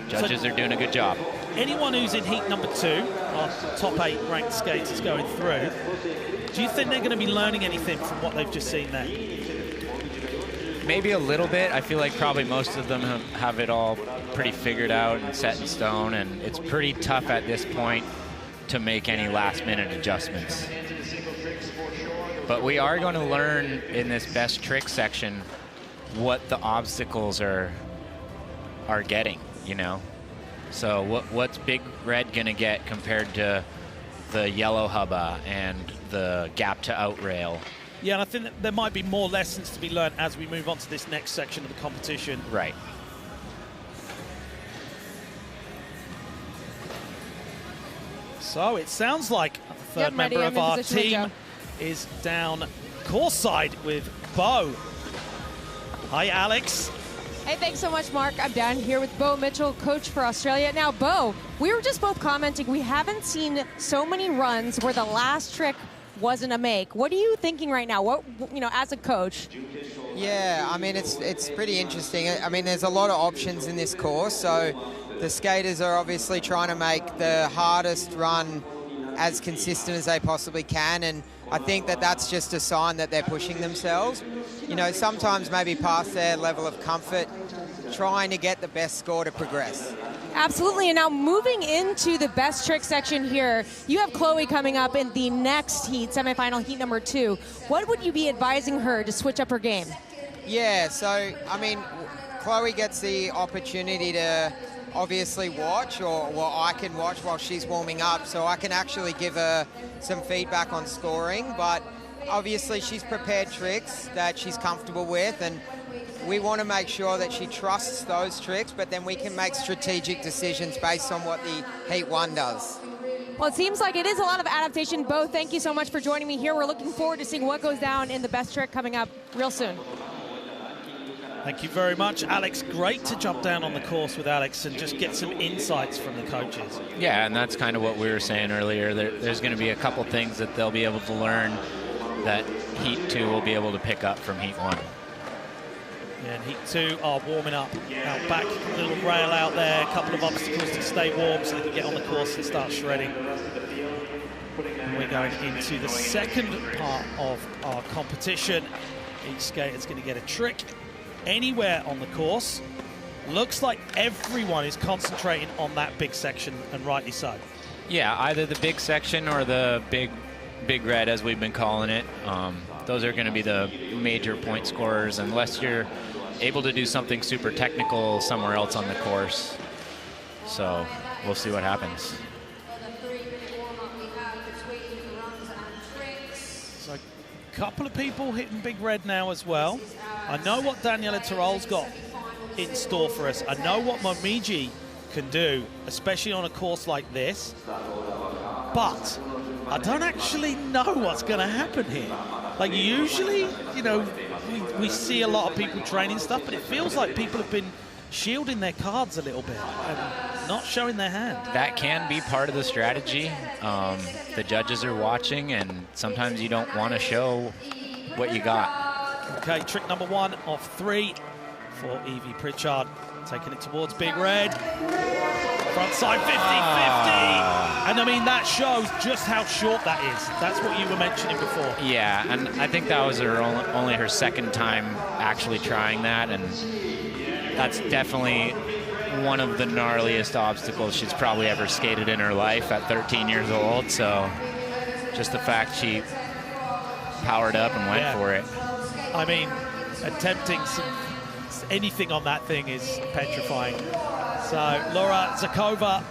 judges are doing a good job.
Anyone who's in heat number 2, our top 8 ranked skaters going through, do you think they're going to be learning anything from what they've just seen there?
Maybe a little bit. I feel like probably most of them have it all pretty figured out and set in stone, and it's pretty tough at this point to make any last-minute adjustments. But we are going to learn in this best trick section what the obstacles are getting, you know? So what's Big Red going to get compared to the yellow hubba and the gap to out rail?
Yeah, and I think that there might be more lessons to be learned as we move on to this next section of the competition.
Right.
So it sounds like the third member of our team is down course side with Bo. Hi, Alex.
Hey, thanks so much, Mark. I'm down here with Bo Mitchell, coach for Australia. Now, Bo, we were just both commenting, we haven't seen so many runs where the last trick wasn't a make. What are you thinking right now? What, you know, as a coach?
Yeah, I mean, it's pretty interesting. I mean, there's a lot of options in this course, so the skaters are obviously trying to make the hardest run as consistent as they possibly can, and I think that that's just a sign that they're pushing themselves. You know, sometimes maybe past their level of comfort, trying to get the best score to progress.
Absolutely, and now moving into the best trick section here, you have Chloe coming up in the next heat, semifinal heat number 2. What would you be advising her to switch up her game?
Yeah, so, I mean, Chloe gets the opportunity to obviously watch, or well, I can watch while she's warming up, so I can actually give her some feedback on scoring, but obviously she's prepared tricks that she's comfortable with, and we want to make sure that she trusts those tricks, but then we can make strategic decisions based on what the Heat 1 does.
Well, it seems like it is a lot of adaptation. Bo, thank you so much for joining me here. We're looking forward to seeing what goes down in the best trick coming up real soon.
Thank you very much, Alex. Great to jump down on the course with Alex and just get some insights from the coaches.
Yeah, and that's kind of what we were saying earlier. There's going to be a couple things that they'll be able to learn that Heat 2 will be able to pick up from Heat 1.
Yeah, and Heat 2 are warming up out back. A little rail out there, a couple of obstacles to stay warm so they can get on the course and start shredding. And we're going into the second part of our competition. Each skater's going to get a trick anywhere on the course. Looks like everyone is concentrating on that big section, and rightly so.
Yeah, either the big section or the big red, as we've been calling it. Those are going to be the major point scorers, unless you're able to do something super technical somewhere else on the course. So we'll see what happens.
So a couple of people hitting big red now as well. I know what Daniela Tirol's got in store for us. I know what Momiji can do, especially on a course like this. But I don't actually know what's going to happen here. Like, usually, you know, we see a lot of people training stuff, but it feels like people have been shielding their cards a little bit and not showing their hand.
That can be part of the strategy. The judges are watching, and sometimes you don't want to show what you got.
Okay, trick number 1 of 3 for Evie Pritchard, taking it towards Big Red. Frontside 50-50. And I mean, that shows just how short that is. That's what you were mentioning before.
Yeah, and I think that was only her second time actually trying that, and that's definitely one of the gnarliest obstacles she's probably ever skated in her life at 13 years old. So just the fact she powered up and went for it.
I mean, attempting anything on that thing is petrifying. So Laura Zakova,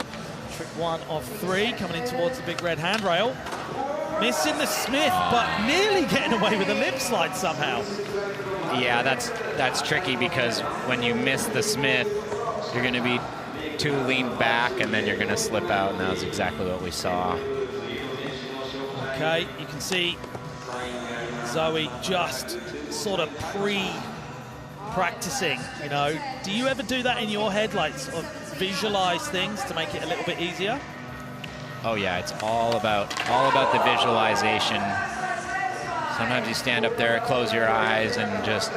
trick 1 of 3, coming in towards the big red handrail. Missing the Smith, but nearly getting away with a lip slide somehow.
Yeah, that's tricky, because when you miss the Smith, you're going to be too leaned back, and then you're going to slip out, and that was exactly what we saw.
Okay, you can see Zoe just sort of pre-practicing, you know. Do you ever do that in your head, like sort of visualize things to make it a little bit easier?
Oh yeah, it's all about the visualization. Sometimes you stand up there, close your eyes, and just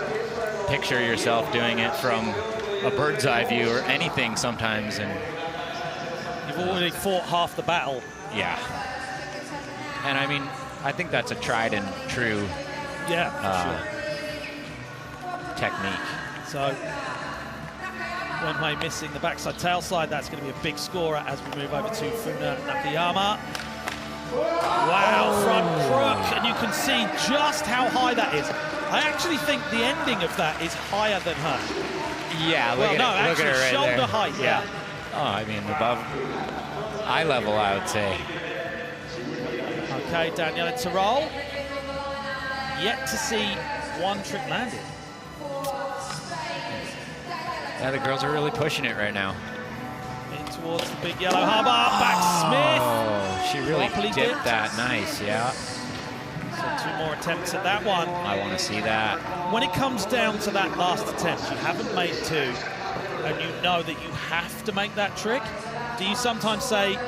picture yourself doing it from a bird's eye view or anything sometimes. And
you've already fought half the battle.
Yeah. And I mean, I think that's a tried and true technique.
So Wenhui missing the backside tail slide. That's going to be a big scorer as we move over to Funa Nakayama. Wow, front crook, and you can see just how high that is. I actually think the ending of that is higher than her.
Yeah, look at her right
shoulder
there.
height, yeah.
Oh, I mean, above eye level, I would say.
Okay, Daniela Tirol. Yet to see one trick landed.
Yeah, the girls are really pushing it right now.
In towards the big yellow harbor, back Smith.
Oh, she really dipped that. Nice, yeah.
So 2 more attempts at that one.
I want to see that.
When it comes down to that last attempt, you haven't made 2, and you know that you have to make that trick. Do you sometimes say,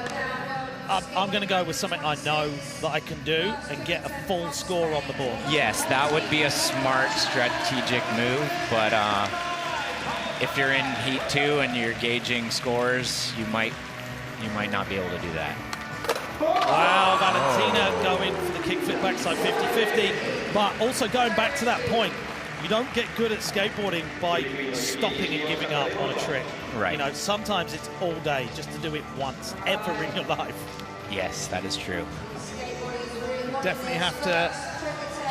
I'm going to go with something I know that I can do and get a full score on the board?
Yes, that would be a smart strategic move, but if you're in Heat 2 and you're gauging scores, you might not be able to do that.
Wow, Valentina going for the kickflip backside 50-50, but also going back to that point, you don't get good at skateboarding by stopping and giving up on a trick.
Right.
You know, sometimes it's all day just to do it once, ever in your life.
Yes, that is true.
You definitely have to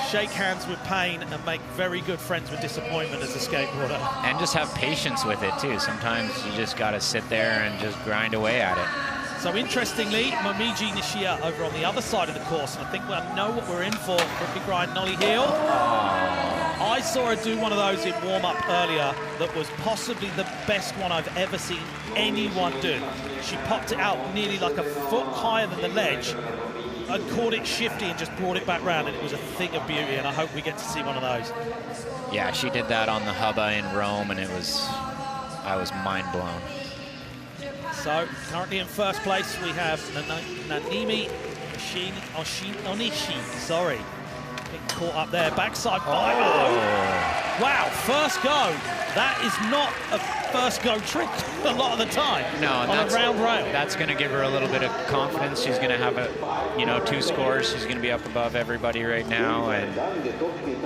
shake hands with pain and make very good friends with disappointment as a skateboarder.
And just have patience with it, too. Sometimes you just got to sit there and just grind away at it.
So interestingly, Momiji Nishia over on the other side of the course, and I think we know what we're in for a big grind nollie heel. I saw her do one of those in warm-up earlier that was possibly the best one I've ever seen anyone do. She popped it out nearly like a foot higher than the ledge and caught it shifty and just brought it back round, and it was a thing of beauty, and I hope we get to see one of those.
Yeah, she did that on the Hubba in Rome, and I was mind blown.
So currently in first place we have Nanimi Onishi, sorry. Getting caught up there, backside 5-0. Wow, first go. That is not a first go trick a lot of the time.
No,
on a round rail.
That's going to give her a little bit of confidence. She's going to have 2 scores. She's going to be up above everybody right now, and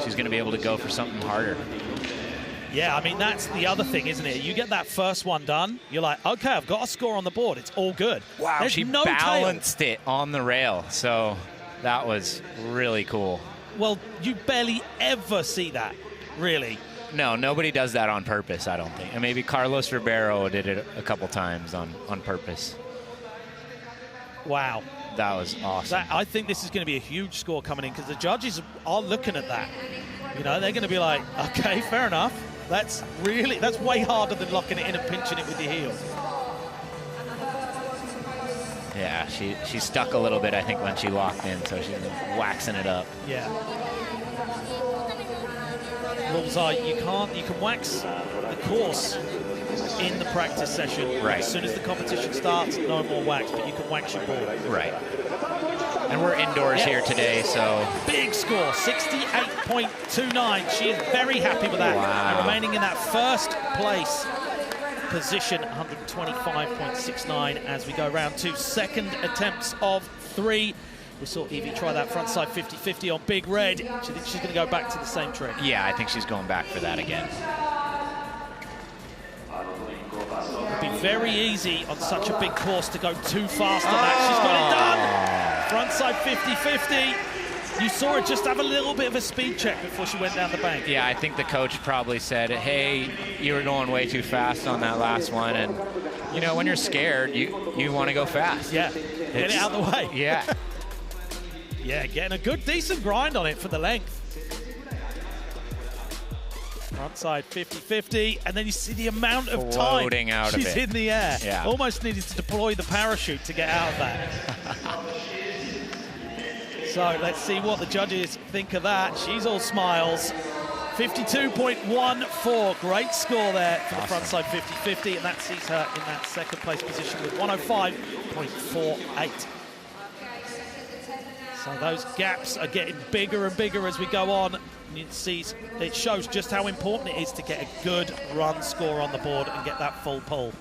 she's going to be able to go for something harder.
Yeah, I mean, that's the other thing, isn't it? You get that first one done, you're like, okay, I've got a score on the board. It's all good.
Wow,
there's
she
no
balanced it on the rail, so that was really cool.
Well, you barely ever see that, really.
No, nobody does that on purpose, I don't think. And maybe Carlos Ribeiro did it a couple times on purpose.
Wow.
That was awesome.
I think this is going to be a huge score coming in, because the judges are looking at that. You know, they're going to be like, okay, fair enough. That's way harder than locking it in and pinching it with your heel.
Yeah, she stuck a little bit, I think, when she locked in, so she's waxing it up.
Yeah. Rules are you can wax the course in the practice session.
Right.
As soon as the competition starts, no more wax, but you can wax your board.
Right. And we're indoors here today, so...
Big score, 68.29. She is very happy with that.
Wow.
And remaining in that first place position, 125.69 as we go round to second attempts of 3. We saw Evie try that frontside 50-50 on Big Red. Do you think she's going to go back to the same trick?
Yeah, I think she's going back for that again.
It'd be very easy on such a big course to go too fast on that. She's got it done. Frontside 50-50. You saw her just have a little bit of a speed check before she went down the bank.
Yeah, I think the coach probably said, hey, you were going way too fast on that last one. And, you know, when you're scared, you want to go fast.
Yeah, get it out of the way.
Yeah.
Yeah, getting a good, decent grind on it for the length. Frontside 50-50, and then you see the amount of time
Floating out of
she's
it.
in the air.
Yeah.
Almost needed to deploy the parachute to get out of that. So let's see what the judges think of that. She's all smiles. 52.14, great score there for the frontside 50-50, and that sees her in that second place position with 105.48. So those gaps are getting bigger and bigger as we go on. And you see, it shows just how important it is to get a good run score on the board and get that full pull.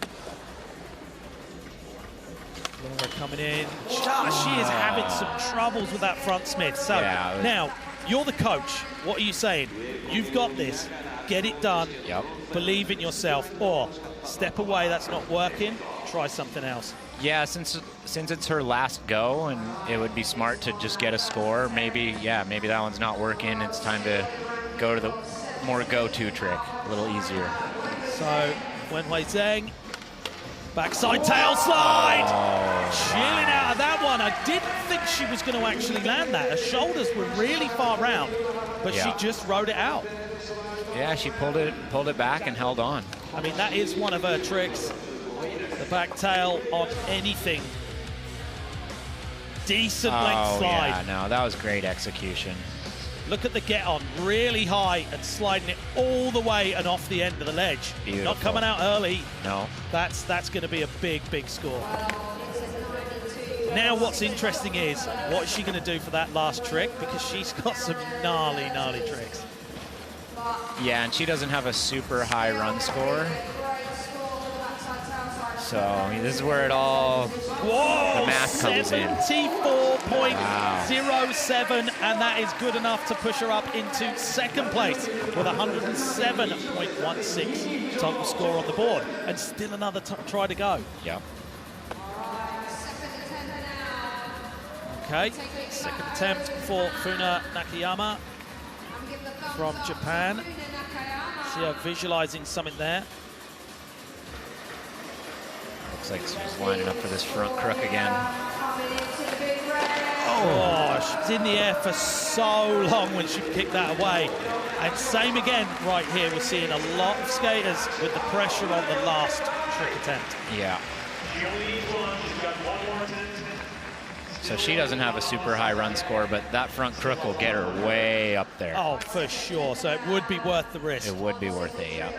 Laura coming in. She is having some troubles with that front Smith. So
yeah,
now, you're the coach. What are you saying? You've got this. Get it done.
Yep.
Believe in yourself. Or step away, that's not working. Try something else.
Yeah, since it's her last go, and it would be smart to just get a score. Maybe that one's not working. It's time to go to the more go-to trick, a little easier.
So, Wenwei Zheng, backside tail slide. Chilling out of that one. I didn't think she was going to actually land that. Her shoulders were really far round, but she just rode it out.
Yeah, she pulled it back and held on.
I mean, that is one of her tricks. The back tail on anything. Decent length slide.
Yeah, no, that was great execution.
Look at the get on, really high and sliding it all the way and off the end of the ledge.
Beautiful.
Not coming out early.
No.
That's going to be a big, big score. Now what's interesting is, what is she going to do for that last trick? Because she's got some gnarly, gnarly tricks.
Yeah, and she doesn't have a super high run score. So this is where it all, the math comes in.
74.07, and that is good enough to push her up into second place with 107.16 total score on the board, and still another try to go.
Yep.
Okay, second attempt for Funa Nakayama from Japan. See her visualizing something there.
Looks like she's lining up for this front crook again.
Oh, she was in the air for so long when she kicked that away. And same again right here. We're seeing a lot of skaters with the pressure on the last trick attempt.
Yeah. So she doesn't have a super high run score, but that front crook will get her way up there.
Oh, for sure. So it would be worth the risk.
It would be worth it, yeah.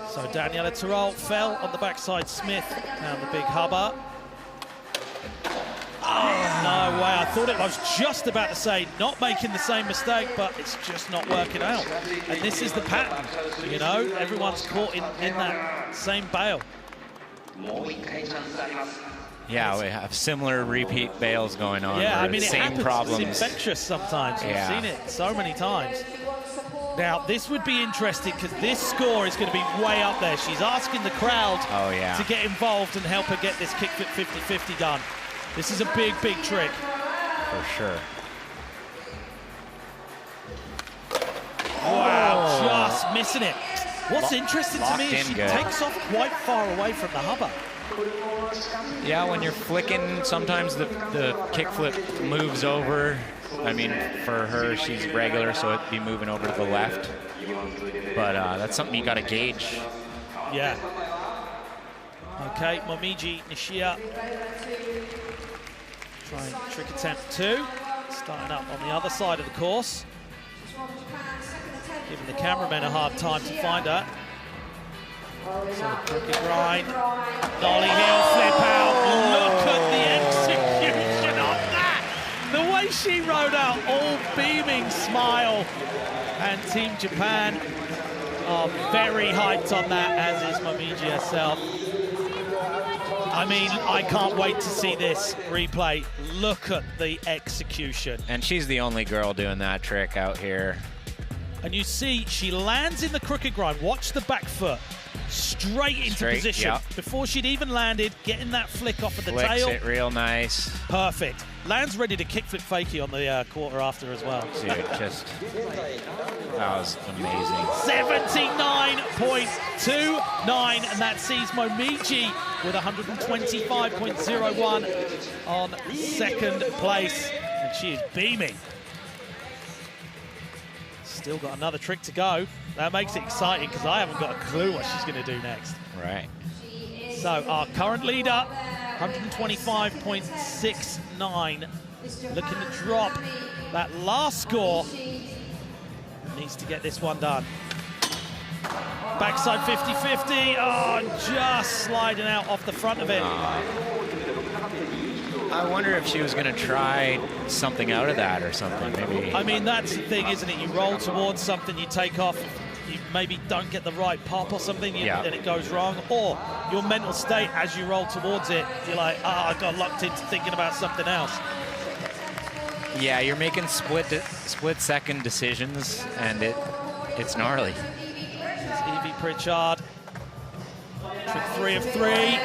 So Daniela Terrell fell on the backside Smith down the big hubba. Oh, no way. I thought I was just about to say not making the same mistake, but it's just not working out. And this is the pattern, you know? Everyone's caught in that same bail.
Yeah, we have similar repeat bails going on.
Yeah, I mean, it
same
happens.
problems.
It's infectious sometimes. We've seen it so many times. Now, this would be interesting because this score is going to be way up there. She's asking the crowd to get involved and help her get this kickflip 50-50 done. This is a big, big trick.
For sure.
Wow, just missing it. What's interesting to me is she
good.
takes off quite far away from the hubba.
Yeah, when you're flicking, sometimes the kickflip moves over. I mean, for her, she's regular, so it'd be moving over to the left. But that's something you got to gauge.
Yeah. Okay, Momiji Nishia trying trick attempt 2. Starting up on the other side of the course. Giving the cameraman a hard time to find her. So crooked grind. Dolly heel flip out. Look at the execution on that. The way she rode out, all beaming smile. And Team Japan are very hyped on that, as is Momiji herself. I mean, I can't wait to see this replay. Look at the execution.
And she's the only girl doing that trick out here.
And you see, she lands in the crooked grind. Watch the back foot. Straight into position.
Yep.
Before she'd even landed, getting that flick off of the
Flicks
tail.
it real nice.
Perfect. Lands ready to kickflip fakie on the quarter after as well.
Dude, just, that was amazing.
79.29, and that sees Momiji with 125.01 on second place. And she is beaming. Still got another trick to go. That makes it exciting because I haven't got a clue what she's going to do next.
Right.
So our current leader, 125.69, looking to drop that last score. Needs to get this one done. Backside 50-50. Oh, just sliding out off the front of it.
I wonder if she was going to try something out of that or something, maybe.
I mean, that's the thing, isn't it? You roll towards something, you take off, you maybe don't get the right pop or something, and it goes wrong. Or your mental state as you roll towards it, you're like, I got locked into thinking about something else.
Yeah, you're making split-second decisions, and it's gnarly.
It's Evie Pritchard. Trick 3 of 3.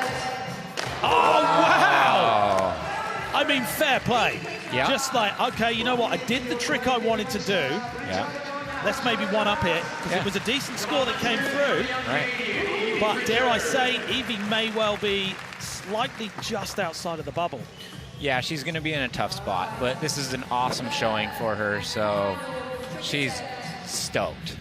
Oh, wow! I mean, fair play.
Yeah.
Just like, okay, you know what? I did the trick I wanted to do.
Yeah.
Let's maybe one up it, because it was a decent score that came through.
Right.
But dare I say, Evie may well be slightly just outside of the bubble.
Yeah, she's going to be in a tough spot, but this is an awesome showing for her, so she's stoked.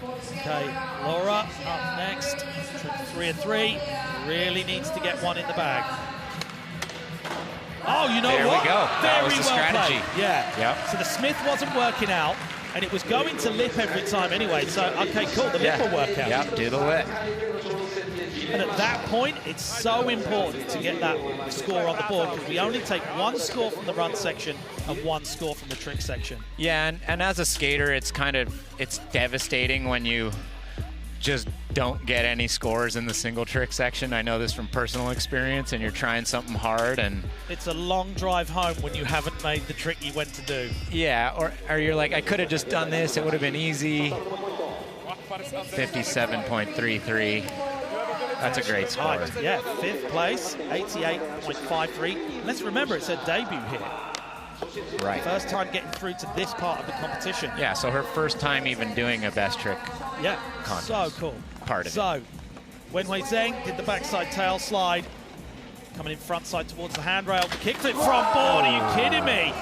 Okay, Laura up next. Trick 3 of 3. Really needs to get one in the bag. Oh, you know
there
what?
We go. That was the strategy.
Played. Yeah.
Yep.
So the Smith wasn't working out, and it was going to lip every time anyway. So, okay, cool. The lip will work out.
Yep, do the lip.
And at that point, it's so important to get that score on the board, because we only take one score from the run section and one score from the trick section.
Yeah, and as a skater, it's devastating when you just don't get any scores in the single trick section. I know this from personal experience, and you're trying something hard, and
it's a long drive home when you haven't made the trick you went to do.
Yeah, or you're like, I could have just done this, it would have been easy. 57.33. That's a great score.
Right, yeah, 5th place, 88.53. Let's remember, it's her debut here.
Right.
First time getting through to this part of the competition.
Yeah, so her first time even doing a best trick.
Yeah,
contest.
So cool.
Part of it.
So, Wenwei Zheng did the backside tail slide. Coming in front side towards the handrail. Kicked it front board, are you kidding me?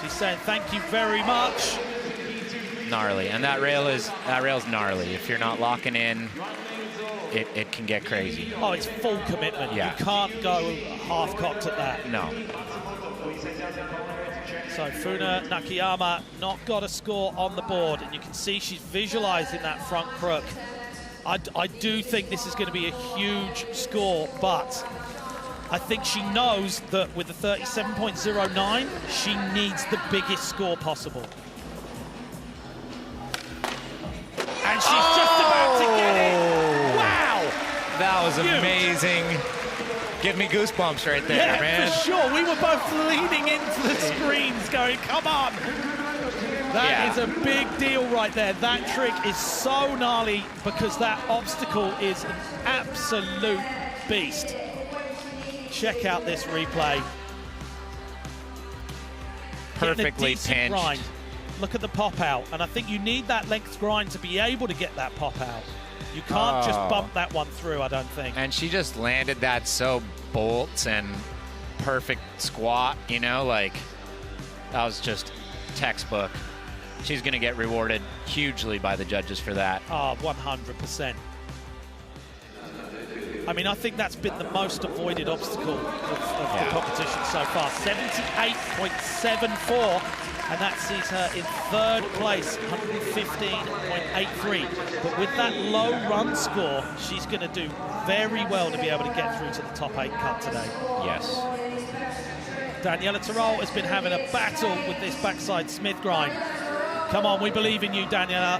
She's saying thank you very much.
Gnarly, and that rail's gnarly. If you're not locking in, it can get crazy.
Oh, it's full commitment.
Yeah.
You can't go half-cocked at that.
No.
So Funa Nakayama not got a score on the board, and you can see she's visualizing that front crook. I do think this is going to be a huge score, but I think she knows that with the 37.09, she needs the biggest score possible. And she's just about to get it. Wow!
That was
Huge.
Amazing. Give me goosebumps right there,
Yeah,
man.
for sure. We were both leaning into the screens going, come on. That is a big deal right there. That trick is so gnarly because that obstacle is an absolute beast. Check out this replay.
Perfectly pinched.
Grind. Look at the pop out, and I think you need that length grind to be able to get that pop out. You can't just bump that one through, I don't think.
And she just landed that so bolts and perfect squat, you know, like that was just textbook. She's going to get rewarded hugely by the judges for that.
Oh, 100%. I mean, I think that's been the most avoided obstacle of the competition so far. 78.74, and that sees her in 3rd place, 115.83. But with that low run score, she's going to do very well to be able to get through to the top 8 cut today.
Yes.
Daniela Terrell has been having a battle with this backside Smith grind. Come on, we believe in you, Daniela.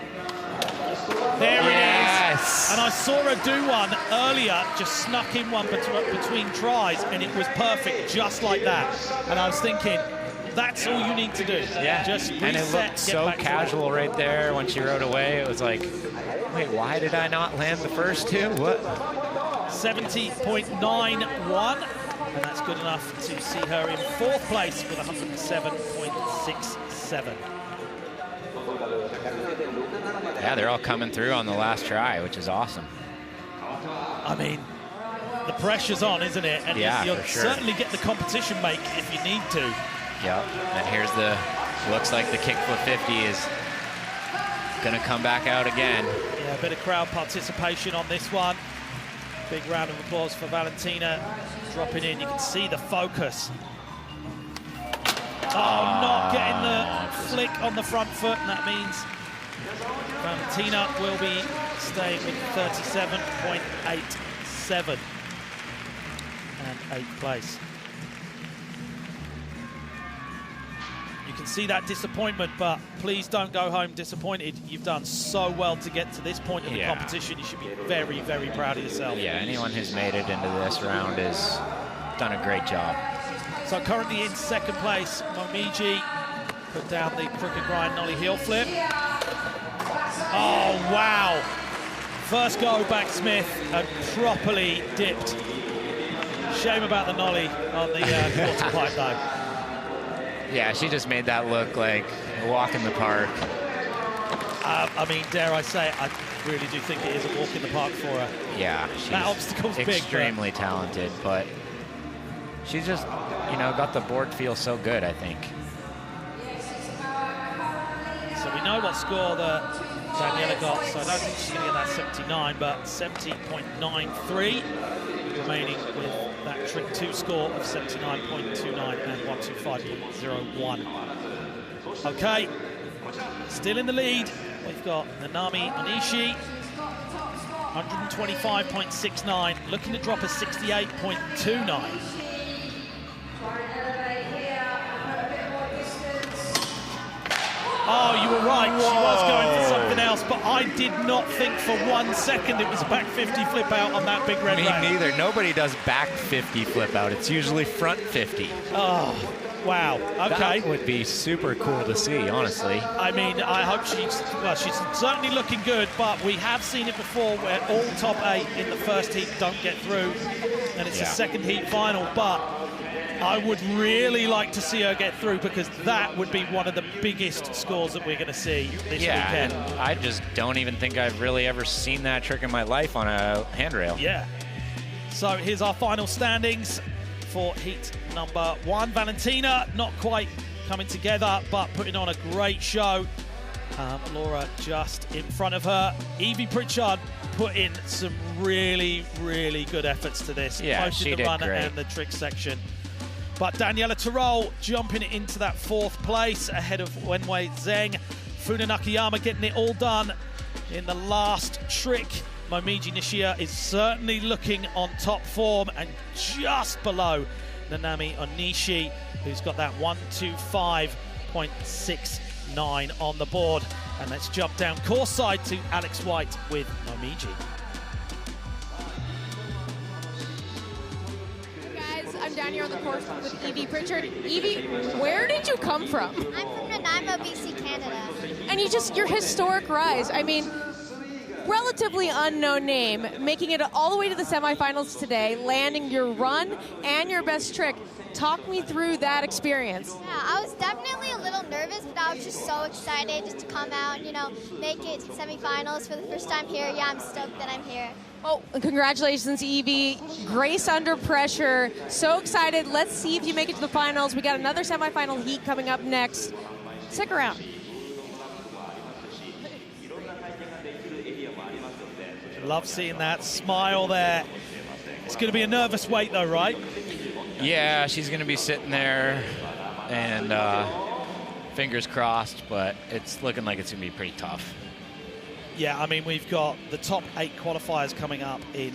There it
Yes.
is. And I saw her do one earlier, just snuck in one between tries, and it was perfect, just like that. And I was thinking, that's all you need to do.
Yeah,
Just reset,
and it looked
get
so
back to
casual right there when she rode away. It was like, wait, why did I not land the first two? What?
70.91, and that's good enough to see her in 4th place with 107.67.
Yeah, they're all coming through on the last try, which is awesome.
I mean, the pressure's on, isn't it? And
Yeah,
you'll
for sure.
certainly get the competition make if you need to.
Yep, and here's looks like the kickflip 50 is gonna come back out again.
Yeah, a bit of crowd participation on this one. Big round of applause for Valentina dropping in. You can see the focus. Oh, not getting the flick on the front foot, and that means Valentina will be staying with 37.87 and 8th place. You can see that disappointment, but please don't go home disappointed. You've done so well to get to this point in the competition. You should be very, very proud of yourself.
Yeah, anyone who's made it into this round has done a great job.
So currently in 2nd place, Momiji put down the crooked grind nollie heel flip. Oh, wow. First go back Smith and properly dipped. Shame about the nollie on the quarter pipe though.
Yeah, she just made that look like a walk in the park.
I mean, dare I say it, I really do think it is a walk in the park for her.
Yeah, she's
That obstacle's big,
extremely talented, but she's just, you know, got the board feel so good, I think.
So we know what score that Daniela got, so I don't think she's going to get that 79, but 70.93 remaining with that trick 2 score of 79.29 and 125.01. Okay, still in the lead, we've got Nanami Onishi, 125.69, looking to drop a 68.29. Oh, you were right. She was going for something else, but I did not think for 1 second it was a back 50 flip out on that big red
Me
rack.
neither. Nobody does back 50 flip out. It's usually front 50.
Oh, wow. Okay.
That would be super cool to see, honestly.
I mean, I hope she's certainly looking good, but we have seen it before where all top 8 in the first heat don't get through, and it's a second heat final, but I would really like to see her get through because that would be one of the biggest scores that we're going to see this weekend.
And I just don't even think I've really ever seen that trick in my life on a handrail.
Yeah. So here's our final standings for heat number 1. Valentina not quite coming together, but putting on a great show. Laura just in front of her. Evie Pritchard put in some really, really good efforts to this.
Yeah,
both
she
in the
did
run
great.
and the trick section. But Daniela Tirol jumping into that 4th place ahead of Wenwei Zheng. Funa Nakayama getting it all done in the last trick. Momiji Nishia is certainly looking on top form and just below Nanami Onishi, who's got that 125.69 on the board. And let's jump down course side to Alex White with Momiji.
I'm down here on the course with Evie Pritchard. Evie, where did you come from?
I'm from Nanaimo, BC, Canada.
And your historic rise. I mean, relatively unknown name, making it all the way to the semifinals today, landing your run and your best trick. Talk me through that experience.
Yeah, I was definitely a little nervous, but I was just so excited just to come out, you know, make it to semifinals for the first time here. Yeah, I'm stoked that I'm here.
Oh, and congratulations, Evie. Grace under pressure. So excited. Let's see if you make it to the finals. We got another semifinal heat coming up next. Stick around.
Love seeing that smile there. It's going to be a nervous wait though, right?
Yeah, she's going to be sitting there and fingers crossed, but it's looking like it's going to be pretty tough.
Yeah, I mean, we've got the top 8 qualifiers coming up in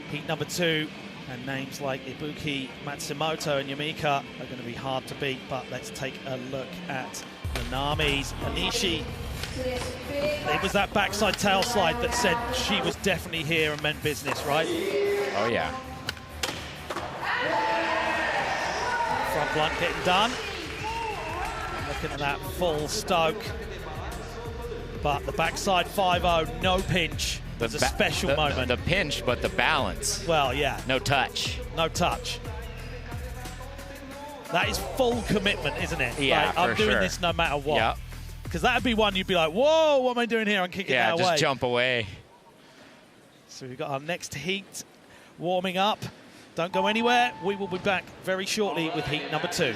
heat number 2, and names like Ibuki, Matsumoto, and Yumika are going to be hard to beat, but let's take a look at Nanami's Onishi It was that backside tail slide that said she was definitely here and meant business, right?
Oh, yeah.
Front blunt getting done. Looking at that full stoke. But the backside 5-0, no pinch. It was a special moment.
The pinch, but the balance.
Well, yeah.
No touch.
No touch. That is full commitment, isn't it?
Yeah,
like, I'm doing this no matter what.
Yep.
Because that would be one you'd be like, whoa, what am I doing here? I'm kicking that away.
Yeah, just jump away.
So we've got our next heat warming up. Don't go anywhere. We will be back very shortly with heat number 2.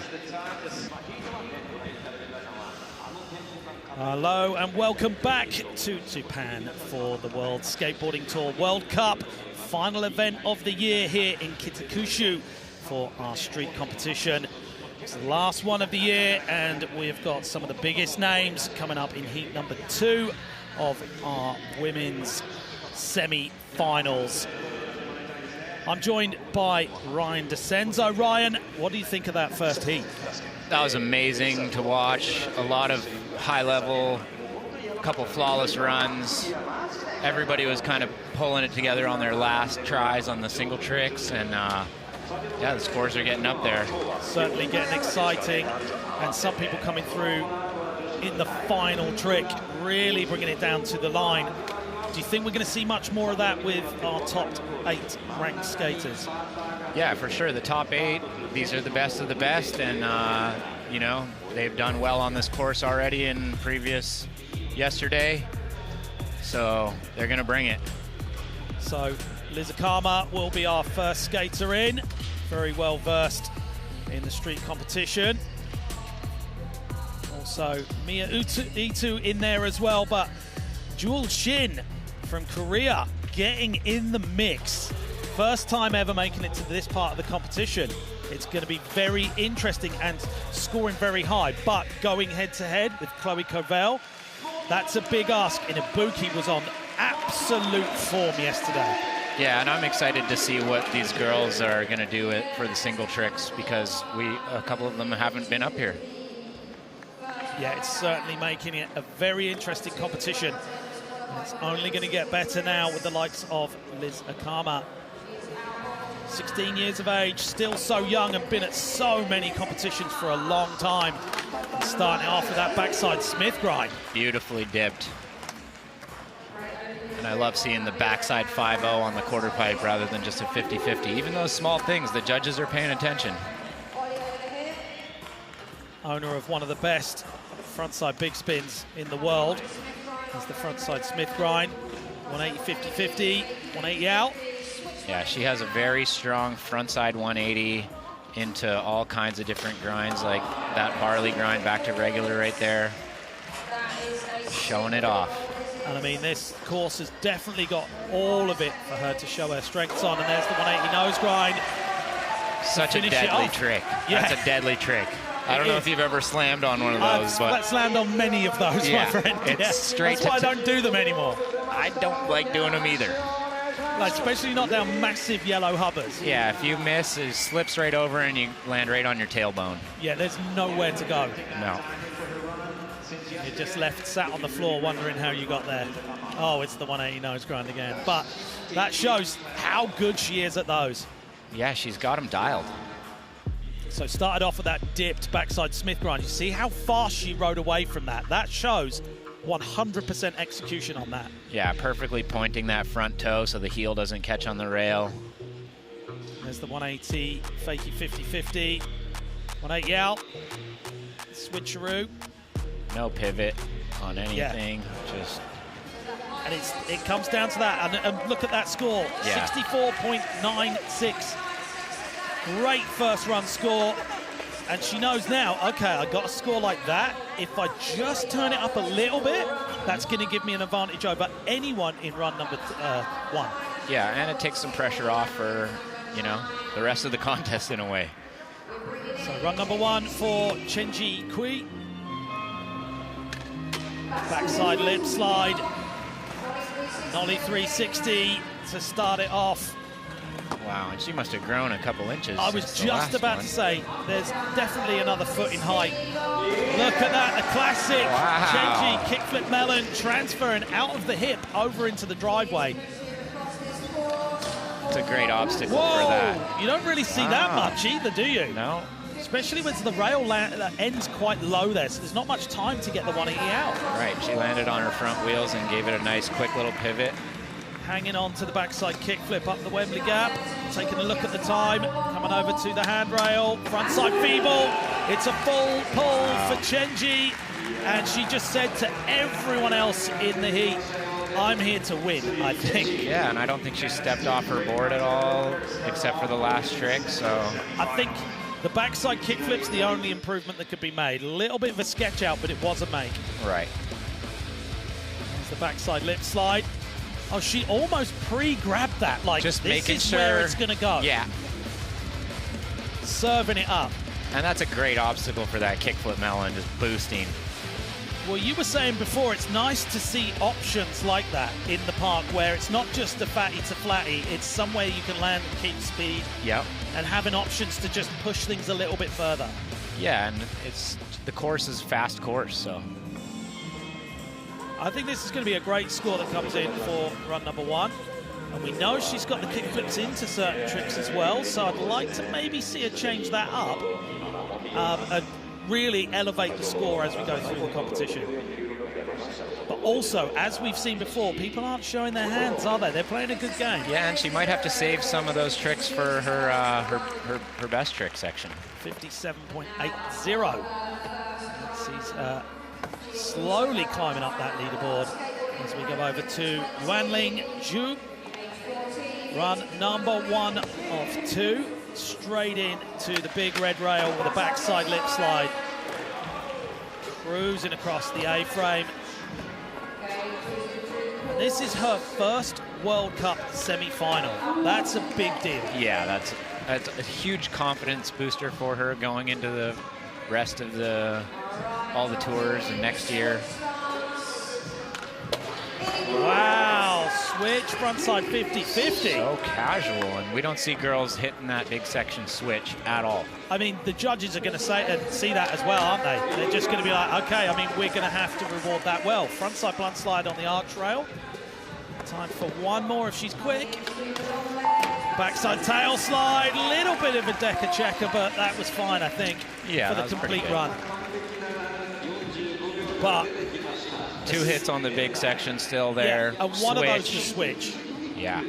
Hello and welcome back to Japan for the World Skateboarding Tour World Cup. Final event of the year here in KITAKYUSHU for our street competition. It's the last one of the year, and we've got some of the biggest names coming up in heat number 2 of our women's semi-finals. I'm joined by Ryan DeCenzo. Ryan, what do you think of that first heat?
That was amazing to watch. A lot of high level, a couple flawless runs. Everybody was kind of pulling it together on their last tries on the single tricks, and yeah, the scores are getting up there.
Certainly getting exciting, and some people coming through in the final trick, really bringing it down to the line. Do you think we're going to see much more of that with our top 8 ranked skaters?
Yeah, for sure. The top 8, these are the best of the best, and you know, they've done well on this course already in previous yesterday, so they're going to bring it.
So Liz Akama will be our first skater in, very well versed in the street competition. Also Mia Itu in there as well, but Jewel Shin from Korea getting in the mix. First time ever making it to this part of the competition. It's going to be very interesting and scoring very high, but going head-to-head with Chloe Covell, that's a big ask. Ibuki was on absolute form yesterday.
Yeah, and I'm excited to see what these girls are going to do for the single tricks, because a couple of them haven't been up here.
Yeah, it's certainly making it a very interesting competition. And it's only going to get better now with the likes of Liz Akama. 16 years of age, still so young, and been at so many competitions for a long time. And starting off with that backside Smith grind.
Beautifully dipped. And I love seeing the backside 5-0 on the quarter pipe rather than just a 50-50. Even those small things, the judges are paying attention.
Owner of one of the best frontside big spins in the world is the frontside Smith grind. 180, 50-50, 180 out.
Yeah, she has a very strong frontside 180 into all kinds of different grinds, like that Barley grind back to regular right there. Showing it off.
And I mean, this course has definitely got all of it for her to show her strengths on. And there's the 180 nose grind.
Such a deadly trick. Yeah. That's a deadly trick. I don't know if you've ever slammed on one of those, but
I've slammed on many of those, my friend.
It's straight.
That's why I don't do them anymore.
I don't like doing them either.
Like, especially not down massive yellow hubbers.
Yeah, if you miss, it slips right over and you land right on your tailbone.
Yeah, there's nowhere to go.
No.
You're just left sat on the floor wondering how you got there. Oh, it's the 180 nose grind again. But that shows how good she is at those.
Yeah, she's got them dialed.
So started off with that dipped backside Smith grind. You see how fast she rode away from that. That shows 100% execution on that.
Yeah, perfectly pointing that front toe so the heel doesn't catch on the rail.
There's the 180, fakey 50-50. 180 out. Switcheroo.
No pivot on anything.
Yeah.
Just.
And it comes down to that. And look at that score.
Yeah.
64.96. Great first run score. And she knows now, okay, I got a score like that. If I just turn it up a little bit, that's going to give me an advantage over anyone in run number 1.
Yeah, and it takes some pressure off for, you know, the rest of the contest in a way.
So run number 1 for Chenji Kui. Backside lip slide. Nollie 360 to start it off.
Wow, and she must have grown a couple inches.
I was just about to say, there's definitely another foot in height. Look at that, a classic
Wow.
Chenji kickflip melon transferring out of the hip over into the driveway.
It's a great obstacle
Whoa!
for that.
You don't really see that much either, do you?
No.
Especially when the rail ends quite low there, so there's not much time to get the 180 out.
Right, she landed on her front wheels and gave it a nice quick little pivot.
Hanging on to the backside kickflip up the Wembley gap, taking a look at the time, coming over to the handrail, frontside feeble. It's a full pull for Chenji, and she just said to everyone else in the heat, I'm here to win, I think.
Yeah, and I don't think she stepped off her board at all, except for the last trick, so.
I think the backside kickflip's the only improvement that could be made. A little bit of a sketch out, but it was a make.
Right.
There's the backside lip slide. Oh, she almost pre-grabbed that, like
just
this
making
is
sure
where it's gonna go.
Yeah.
Serving it up.
And that's a great obstacle for that kickflip melon, just boosting.
Well, you were saying before, it's nice to see options like that in the park where it's not just a fatty to flatty, it's somewhere you can land and keep speed.
Yep.
And having options to just push things a little bit further.
Yeah, and the course is fast course, so.
I think this is going to be a great score that comes in for run number 1. And we know she's got the kickflips into certain tricks as well, so I'd like to maybe see her change that up and really elevate the score as we go through the competition. But also, as we've seen before, people aren't showing their hands, are they? They're playing a good game.
Yeah, and she might have to save some of those tricks for her best trick section.
57.80. She's slowly climbing up that leaderboard as we go over to Yuanling Zhu. Run number 1 of 2. Straight in to the big red rail with a backside lip slide. Cruising across the A-frame. And this is her first World Cup semi-final. That's a big deal.
Yeah, that's a huge confidence booster for her going into the rest of all the tours and next year.
Wow, switch frontside 50-50.
So casual, and we don't see girls hitting that big section switch at all.
I mean, the judges are going to see that as well, aren't they? They're just going to be like, okay, I mean, we're going to have to reward that well. Frontside blunt slide on the arch rail. Time for one more if she's quick. Backside tail slide, little bit of a decker checker, but that was fine, I think,
yeah,
for the complete run. But
2 hits on the big section still there.
Yeah, and one of those to switch.
Yeah.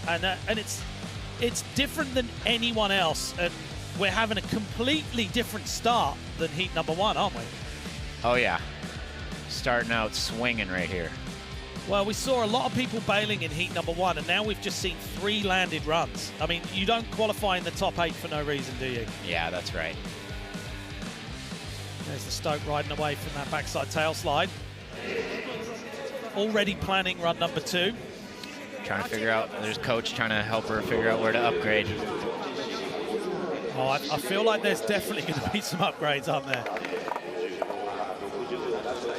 And it's different than anyone else, and we're having a completely different start than heat number 1, aren't we?
Oh yeah, starting out swinging right here.
Well, we saw a lot of people bailing in heat number 1, and now we've just seen 3 landed runs. I mean, you don't qualify in the top 8 for no reason, do you?
Yeah, that's right.
There's the Stoke riding away from that backside tail slide. Already planning run number 2.
Trying to figure out, there's coach trying to help her figure out where to upgrade.
Oh, I feel like there's definitely going to be some upgrades, aren't there?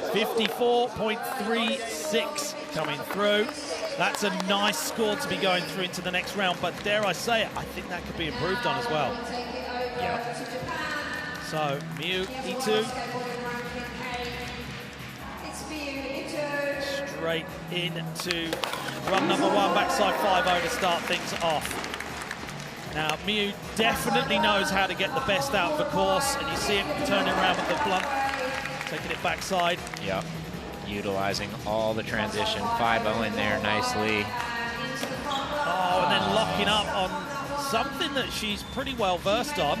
54.36 coming through. That's a nice score to be going through into the next round, but dare I say it, I think that could be improved on as well.
Yeah.
So, Miu Itu. Straight into run number 1, backside 5-0 to start things off. Now, Miu definitely knows how to get the best out of the course, and you see him turning around with the blunt, taking it backside.
Yep, utilizing all the transition. 5-0 in there nicely.
Oh, and then locking up on something that she's pretty well versed on,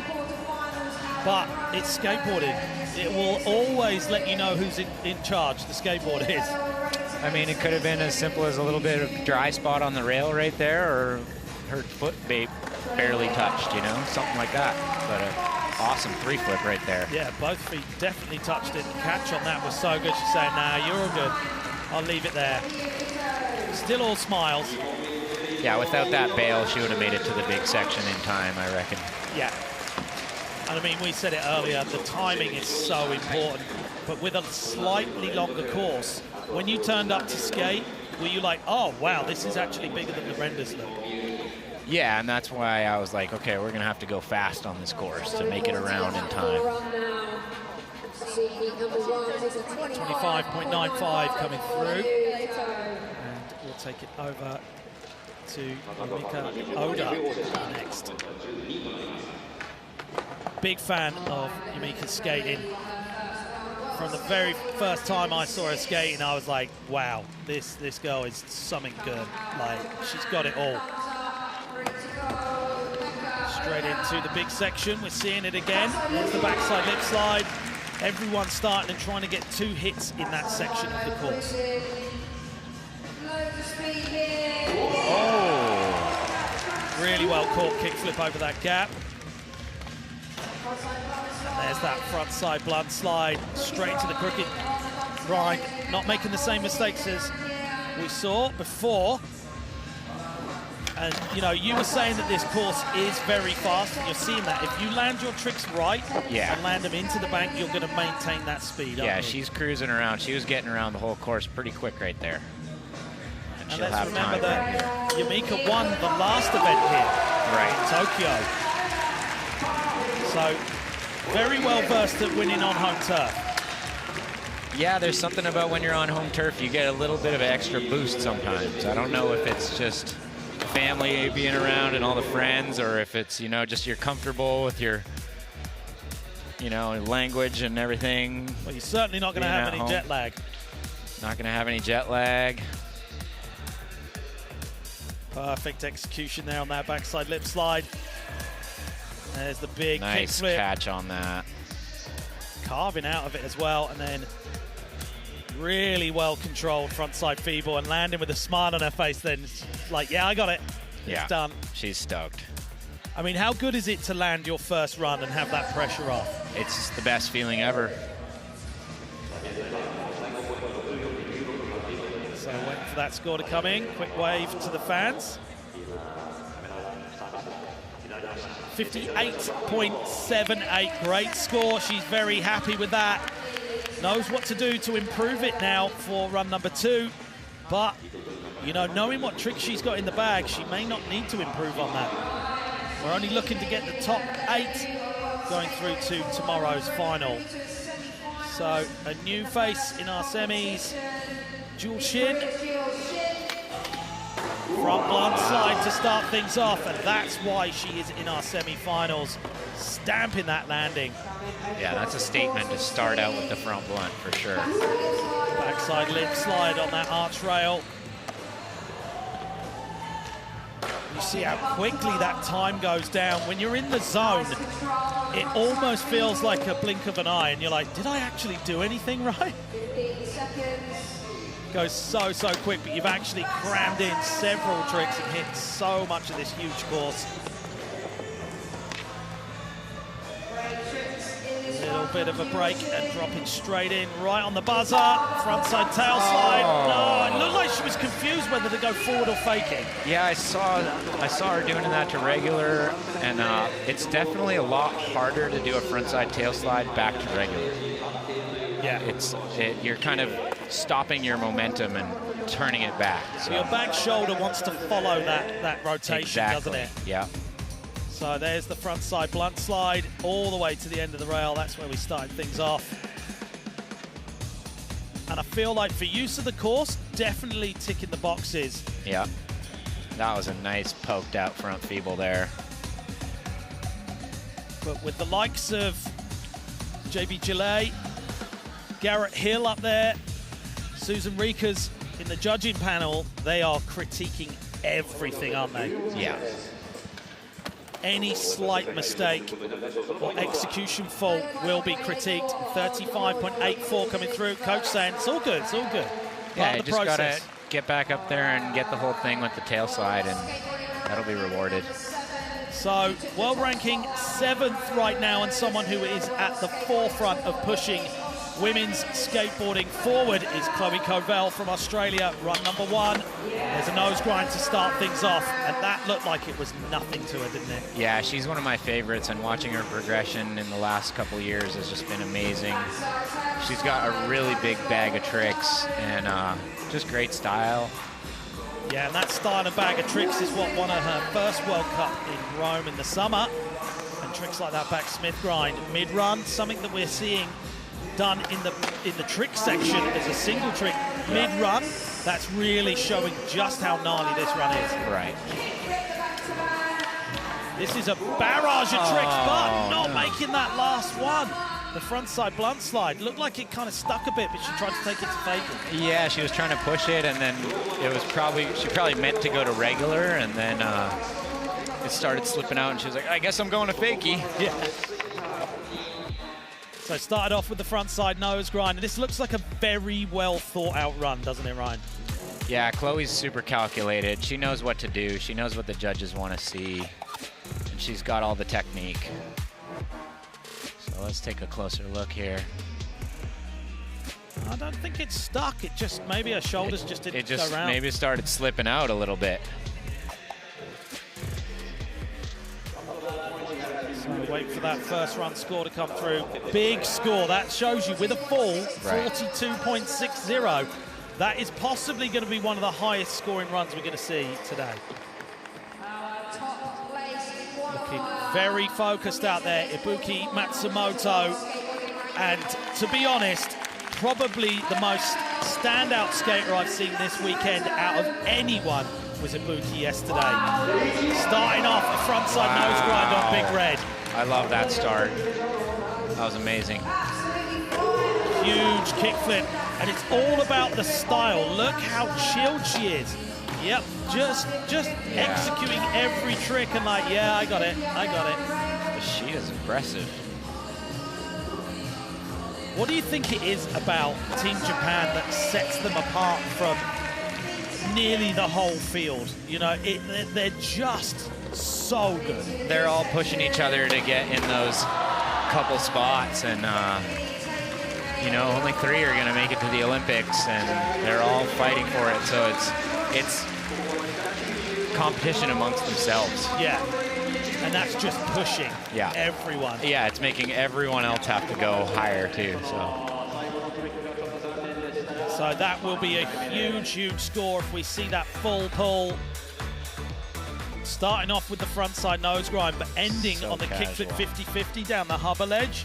but it's skateboarding. It will always let you know who's in charge, the skateboard is.
I mean, it could have been as simple as a little bit of dry spot on the rail right there, or her foot barely touched, you know, something like that. But an awesome 3-flip right there.
Yeah, both feet definitely touched it. The catch on that was so good. She's saying, nah, you're all good. I'll leave it there. Still all smiles.
Yeah, without that bail, she would have made it to the big section in time, I reckon.
Yeah. And I mean, we said it earlier, the timing is so important. But with a slightly longer course, when you turned up to skate, were you like, oh, wow, this is actually bigger than the renders look?
Yeah, and that's why I was like, okay, we're going to have to go fast on this course to make it around in time.
25.95 coming through. And we'll take it over to Yumika Oda next. Big fan of Yumika's skating. From the very first time I saw her skating, I was like, wow, this girl is something good. Like, she's got it all. Straight into the big section, we're seeing it again. There's the backside lip slide. Everyone's starting and trying to get 2 hits in that section of the course. Oh! Really well caught kickflip over that gap. And there's that front side blunt slide, straight to the crooked grind. Not making the same mistakes as we saw before. And, you know, you were saying that this course is very fast, and you're seeing that. If you land your tricks right and land them into the bank, you're going to maintain that speed.
Yeah, she's cruising around. She was getting around the whole course pretty quick right there.
And let's remember that Yumika won the last event here in Tokyo. So, very well versed at winning on home turf.
Yeah, there's something about when you're on home turf, you get a little bit of an extra boost sometimes. I don't know if it's just family being around and all the friends, or if it's, you know, just you're comfortable with your, you know, language and everything.
Well, you're certainly not going to have any jet lag.
Not going to have any jet lag.
Perfect execution there on that backside lip slide. There's the big
nice
kickflip.
Catch on that.
Carving out of it as well, and then really well controlled frontside feeble and landing with a smile on her face. Then it's like, yeah, I got it.
Yeah,
it's done.
She's stoked.
I mean, how good is it to land your first run and have that pressure off?
It's the best feeling ever.
So waiting for that score to come in. Quick wave to the fans. 58.78, great score. She's very happy with that. Knows what to do to improve it now for run number 2. But, you know, knowing what tricks she's got in the bag, she may not need to improve on that. We're only looking to get the top 8 going through to tomorrow's final. So, a new face in our semis. Jewel Shin. Front blunt slide to start things off, and that's why she is in our semi-finals, stamping that landing.
Yeah, that's a statement to start out with the front blunt for sure.
Backside lip slide on that arch rail. You see how quickly that time goes down. When you're in the zone, it almost feels like a blink of an eye, and you're like, did I actually do anything right? Goes so quick, but you've actually crammed in several tricks and hit so much of this huge course. A little bit of a break and dropping straight in, right on the buzzer. Frontside tail slide. No, it looked like she was confused whether to go forward or faking.
Yeah, I saw her doing that to regular, and it's definitely a lot harder to do a frontside tail slide back to regular.
Yeah,
you're kind of stopping your momentum and turning it back. So
your back shoulder wants to follow that rotation, doesn't it?
Yeah.
So there's the front side blunt slide all the way to the end of the rail. That's where we started things off. And I feel like for use of the course, definitely ticking the boxes.
Yeah. That was a nice poked out front feeble there.
But with the likes of JB Gillet, Garrett Hill up there, Susan Riekers in the judging panel, they are critiquing everything, aren't they?
Yeah.
Any slight mistake or execution fault will be critiqued. 35.84 coming through. Coach saying it's all good, it's all good.
Yeah, you just gotta get back up there and get the whole thing with the tail slide, and that'll be rewarded.
So, world ranking 7th right now, and someone who is at the forefront of pushing women's skateboarding forward is Chloe Covell from Australia, run number 1. There's a nose grind to start things off, and that looked like it was nothing to her, didn't it?
Yeah, she's one of my favorites, and watching her progression in the last couple years has just been amazing. She's got a really big bag of tricks and just great style.
Yeah, and that style and bag of tricks is what won her her first World Cup in Rome in the summer. And tricks like that back Smith grind mid-run, something that we're seeing done in the trick section as a single trick mid-run. That's really showing just how gnarly this run is.
Right.
This is a barrage of tricks, but not making that last one. The frontside blunt slide looked like it kind of stuck a bit, but she tried to take it to fatal.
Yeah, she was trying to push it, and then it was she probably meant to go to regular, and then it started slipping out, and she was like, I guess I'm going to fakie.
Yeah. So started off with the frontside nose grind, and this looks like a very well thought out run, doesn't it, Ryan?
Yeah, Chloe's super calculated. She knows what to do. She knows what the judges want to see, and she's got all the technique. So let's take a closer look here.
I don't think it's stuck. It just, maybe her shoulders just didn't go around.
Maybe started slipping out a little bit.
So wait for that first run score to come through. Big score. That shows you with a fall,
Right.
42.60. That is possibly going to be one of the highest scoring runs we're going to see today. Looking very focused out there, Ibuki Matsumoto. And to be honest, probably the most standout skater I've seen this weekend out of anyone was Ibuki yesterday. Starting off a frontside nose grind on Big Red.
I love that start. That was amazing.
Huge kickflip, and it's all about the style. Look how chilled she is. Yep, just executing every trick and like, yeah, I got it.
She is impressive.
What do you think it is about Team Japan that sets them apart from nearly the whole field? You know, they're just so good.
They're all pushing each other to get in those couple spots, and you know, only 3 are going to make it to the Olympics, and they're all fighting for it. So it's competition amongst themselves.
Yeah, and that's just pushing everyone.
Yeah, it's making everyone else have to go higher too.
So that will be a huge score if we see that full pull. Starting off with the frontside nose grind, but ending
So
on the
casual.
kickflip 50-50 down the hubba ledge.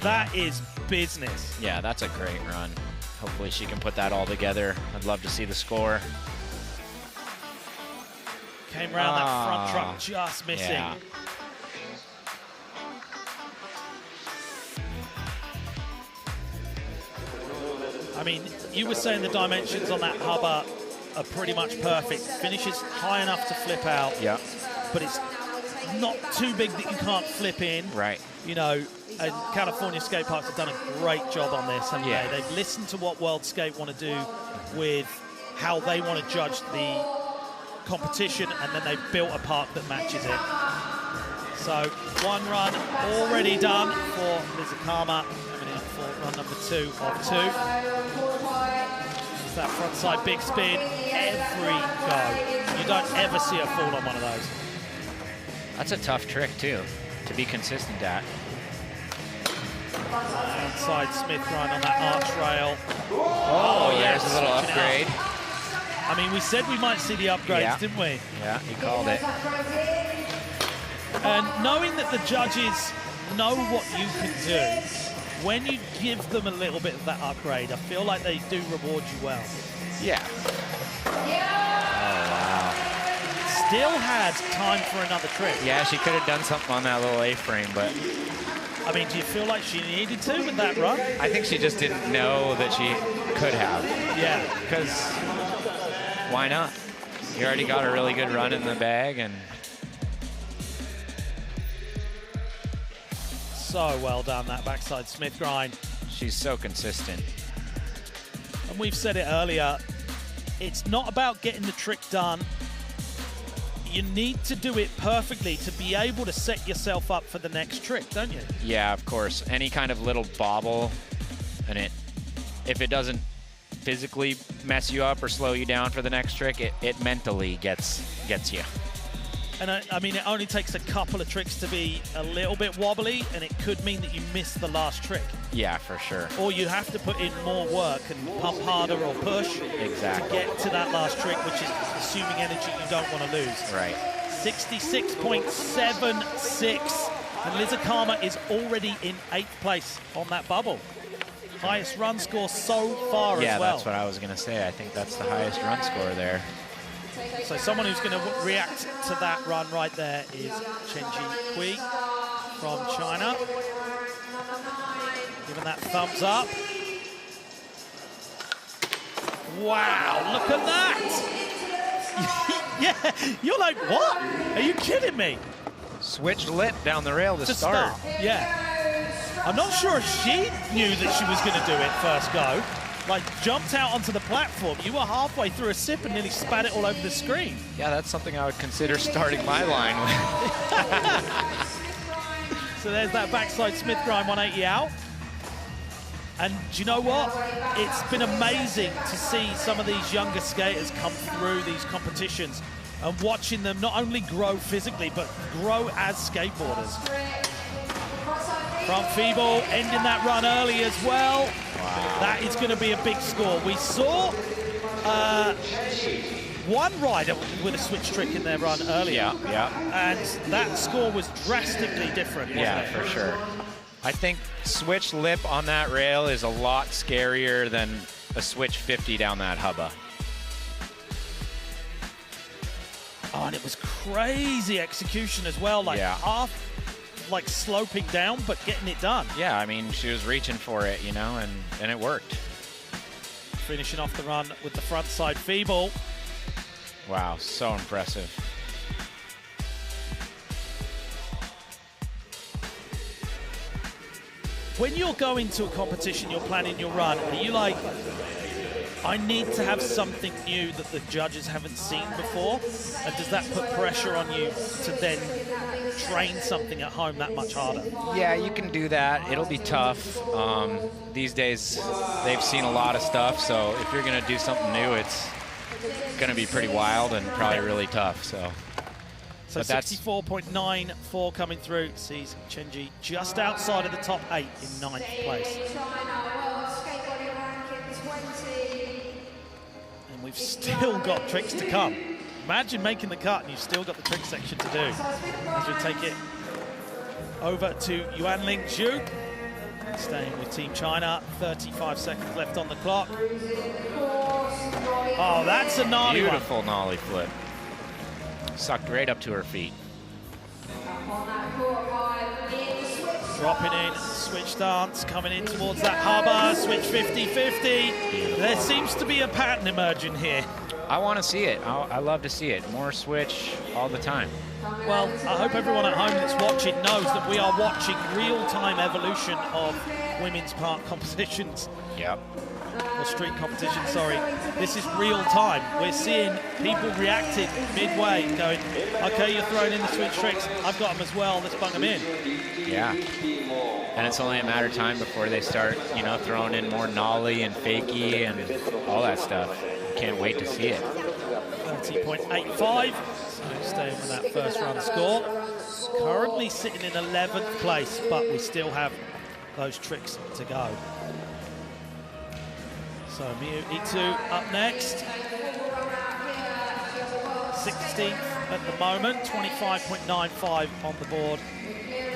That is business.
Yeah, that's a great run. Hopefully she can put that all together. I'd love to see the score.
Came around that front truck just missing.
Yeah.
I mean, you were saying the dimensions on that hubba are pretty much perfect. Finishes high enough to flip out.
Yeah.
But it's not too big that you can't flip in.
Right.
You know, and California skate parks have done a great job on this, haven't
Yeah.
they? They've listened to what World Skate want to do with how they want to judge the competition, and then they've built a park that matches it. So one run already done for Mizukama, coming in for run number 2 of 2. It's that frontside big spin every go. You don't ever see her fall on one of those.
That's a tough trick too, to be consistent at.
Outside Smith grind on that arch rail.
Oh,
yes,
there's a little
switching it
upgrade.
I mean, we said we might see the upgrades,
Yeah.
didn't we?
Yeah, you called it.
And knowing that the judges know what you can do, when you give them a little bit of that upgrade, I feel like they do reward you well.
Yeah.
Still had time for another trick.
Yeah, she could have done something on that little A-frame, but
I mean, do you feel like she needed to with that run?
I think she just didn't know that she could have.
Yeah.
Because why not? You already got a really good run in the bag, and
So well done, that backside Smith grind.
she's so consistent.
And we've said it earlier, it's not about getting the trick done. You need to do it perfectly to be able to set yourself up for the next trick, don't you?
Yeah, of course. Any kind of little bobble, and if it doesn't physically mess you up or slow you down for the next trick, it mentally gets you.
And I mean, it only takes a couple of tricks to be a little bit wobbly, and it could mean that you miss the last trick.
Yeah, for sure.
Or you have to put in more work and pump harder or push
Exactly.
to get to that last trick, which is assuming energy you don't want to lose.
Right.
66.76. And Liza Kama is already in 8th place on that bubble. Highest run score so far as well.
Yeah, that's what I was going to say. I think that's the highest run score there.
So someone who's going to react to that run right there is Chenji Kui from China. Giving that thumbs up. Wow, look at that! Yeah, you're like, what? Are you kidding me?
Switched lip down the rail to start.
Yeah. I'm not sure if she knew that she was going to do it first go. Like, jumped out onto the platform. You were halfway through a sip and nearly spat it all over the screen.
Yeah, that's something I would consider starting my line with.
So there's that backside Smith grind 180 out. And do you know what? It's been amazing to see some of these younger skaters come through these competitions and watching them not only grow physically, but grow as skateboarders. Front feeble, ending that run early as well.
Wow.
That is going to be a big score. We saw one rider with a switch trick in their run earlier.
Yeah.
And that score was drastically different, wasn't
Yeah,
it?
for sure. I think switch lip on that rail is a lot scarier than a switch 50 down that hubba.
Oh, and it was crazy execution as well, like half, like sloping down, but getting it done.
Yeah, I mean, she was reaching for it, you know, and it worked.
Finishing off the run with the front side feeble.
Wow, so impressive.
When you're going to a competition, you're planning your run, are you like, I need to have something new that the judges haven't seen before? And does that put pressure on you to then train something at home that much harder?
Yeah, you can do that. It'll be tough. These days, they've seen a lot of stuff, so if you're going to do something new, it's going to be pretty wild and probably really tough. So
64.94 coming through sees Chenji just outside of the top 8 in 9th place. And we've still got tricks to come. Imagine making the cut and you've still got the trick section to do. As we take it over to Yuanling Zhu. Staying with Team China, 35 seconds left on the clock. Oh, that's a gnarly one.
Beautiful nollie flip. Sucked right up to her feet.
Dropping in, switch stance, coming in towards that hubba, switch 50-50. There seems to be a pattern emerging here.
I want to see it. I love to see it. More switch all the time.
Well, I hope everyone at home that's watching knows that we are watching real-time evolution of women's park competitions.
Yep.
Or street competition, sorry. This is real time. We're seeing people reacting midway, going, okay, you're throwing in the switch tricks. I've got them as well. Let's bung them in.
Yeah. And it's only a matter of time before they start, you know, throwing in more nollie and fakie and all that stuff. Can't wait to see it.
30.85. So staying with that first run score. Currently sitting in 11th place, but we still have those tricks to go. So Miyu Itu up next. 16th at the moment, 25.95 on the board.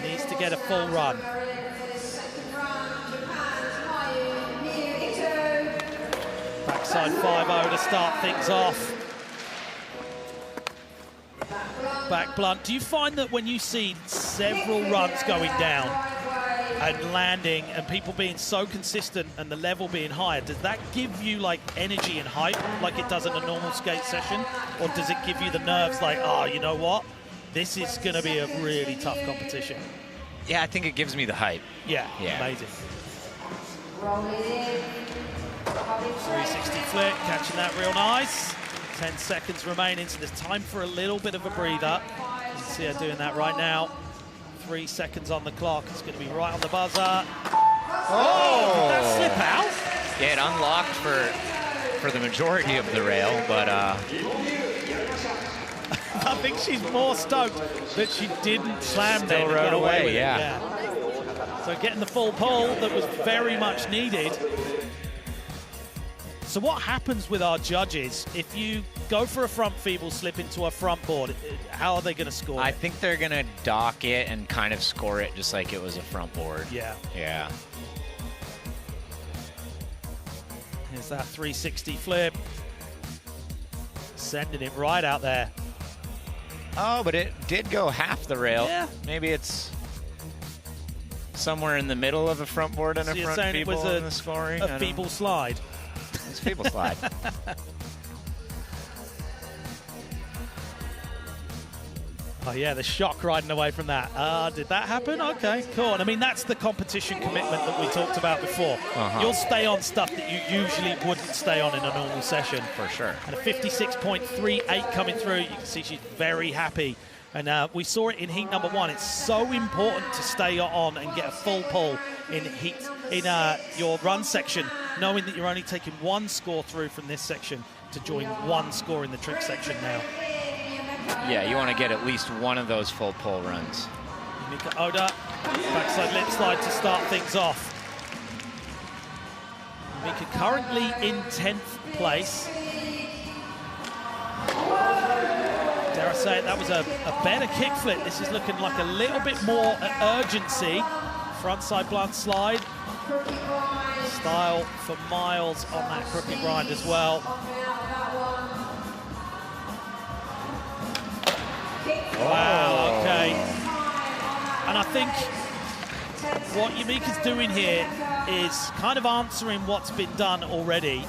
Needs to get a full run. Backside 5-0 to start things off. Back blunt. Do you find that when you see several runs going down and landing and people being so consistent and the level being higher, does that give you like energy and hype like it does in a normal skate session? Or does it give you the nerves like, oh, you know what? This is going to be a really tough competition.
Yeah, I think it gives me the hype.
Yeah. Amazing. 360 flip, catching that real nice. 10 seconds remaining, so there's time for a little bit of a breather. You can see her doing that right now. 3 seconds on the clock. It's going to be right on the buzzer. Oh! Did that slip out?
Yeah, it unlocked for the majority of the rail, but
I think she's more stoked that she didn't slam
Still
there and
rode
get away
away,
with
yeah.
it. So getting the full pull that was very much needed. So what happens with our judges if you go for a front feeble slip into a front board? How are they going to score
I
it?
think they're going to dock it and kind of score it just like it was a front board.
Yeah.
Yeah.
Here's that 360 flip. Sending it right out there.
Oh, but it did go half the rail.
Yeah.
Maybe it's somewhere in the middle of a front board and
So
a
you're
front
saying it
feeble
was
in the scoring.
a feeble slide?
It's feeble slide.
Oh yeah, the shock riding away from that. Did that happen? Okay, cool. And I mean, that's the competition commitment that we talked about before. You'll stay on stuff that you usually wouldn't stay on in a normal session.
For sure.
And a 56.38 coming through. You can see she's very happy. And we saw it in heat number 1. It's so important to stay on and get a full pull in your run section, knowing that you're only taking one score through from this section to join one score in the trick section now.
Yeah, you want to get at least one of those full pull runs.
Mika Oda, backside lip slide to start things off. Mika currently in 10th place. Dare I say it, that was a better kickflip. This is looking like a little bit more urgency. Frontside blunt slide. Style for miles on that crooked grind as well. Wow, okay. And I think what Yumika's doing here is kind of answering what's been done already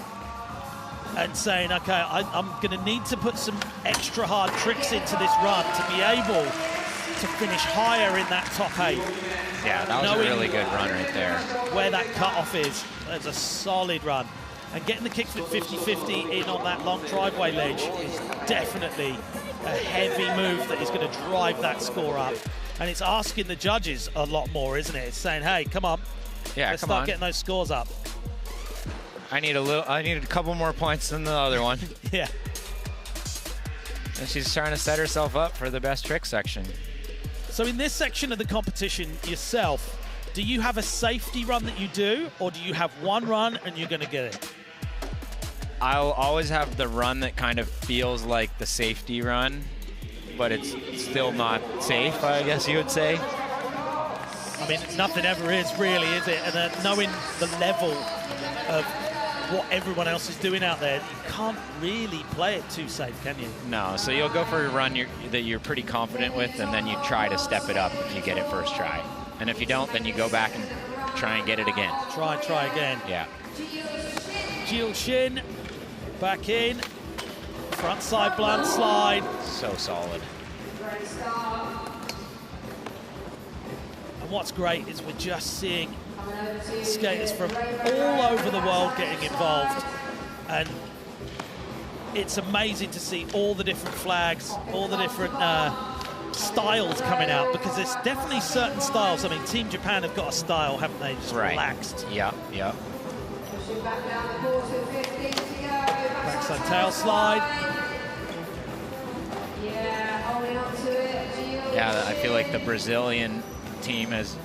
and saying, okay, I'm going to need to put some extra hard tricks into this run to be able to finish higher in that top 8.
Yeah, that was a really good run right there.
Where that cutoff is, that's a solid run. And getting the kickflip 50-50 in on that long driveway ledge is definitely a heavy move that is going to drive that score up. And it's asking the judges a lot more, isn't it? It's saying, hey, come on.
Yeah,
let's
come
start
on.
getting those scores up.
I need a couple more points than the other one.
Yeah.
And she's trying to set herself up for the best trick section.
So in this section of the competition yourself, do you have a safety run that you do, or do you have one run and you're going to get it?
I'll always have the run that kind of feels like the safety run, but it's still not safe, I guess you would say.
I mean, nothing ever is really, is it? And knowing the level of what everyone else is doing out there, you can't really play it too safe, can you?
No, so you'll go for a run that you're pretty confident with, and then you try to step it up if you get it first try. And if you don't, then you go back and try and get it again.
Try again.
Yeah.
Jill Shin, back in. Front side blunt slide.
So solid.
And what's great is we're just seeing skaters from all over the world getting involved. And it's amazing to see all the different flags, all the different styles coming out, because there's definitely certain styles. I mean, Team Japan have got a style, haven't they? Just relaxed.
Yeah.
Backside tail slide.
Yeah, I feel like the Brazilian team has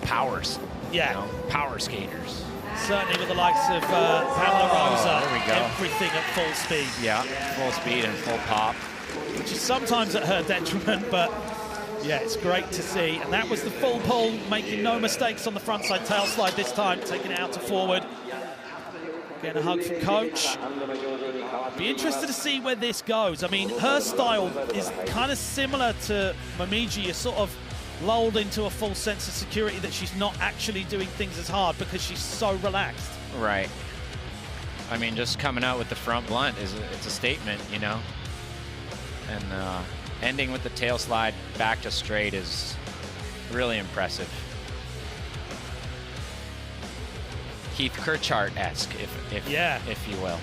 powers.
Yeah.
You know, power skaters.
Certainly with the likes of Pamela Rosa.
There we go.
Everything at full speed.
Yeah, full speed and full pop.
Which is sometimes at her detriment, but yeah, it's great to see. And that was the full pull, making no mistakes on the frontside tail slide this time, taking it out to forward. Getting a hug from coach. Be interested to see where this goes. I mean, her style is kind of similar to Momiji. You're sort of lulled into a false sense of security that she's not actually doing things as hard because she's so relaxed.
Right. I mean, just coming out with the front blunt it's a statement, you know. And ending with the tail slide back to straight is really impressive. Keith Kirchart-esque, if you will.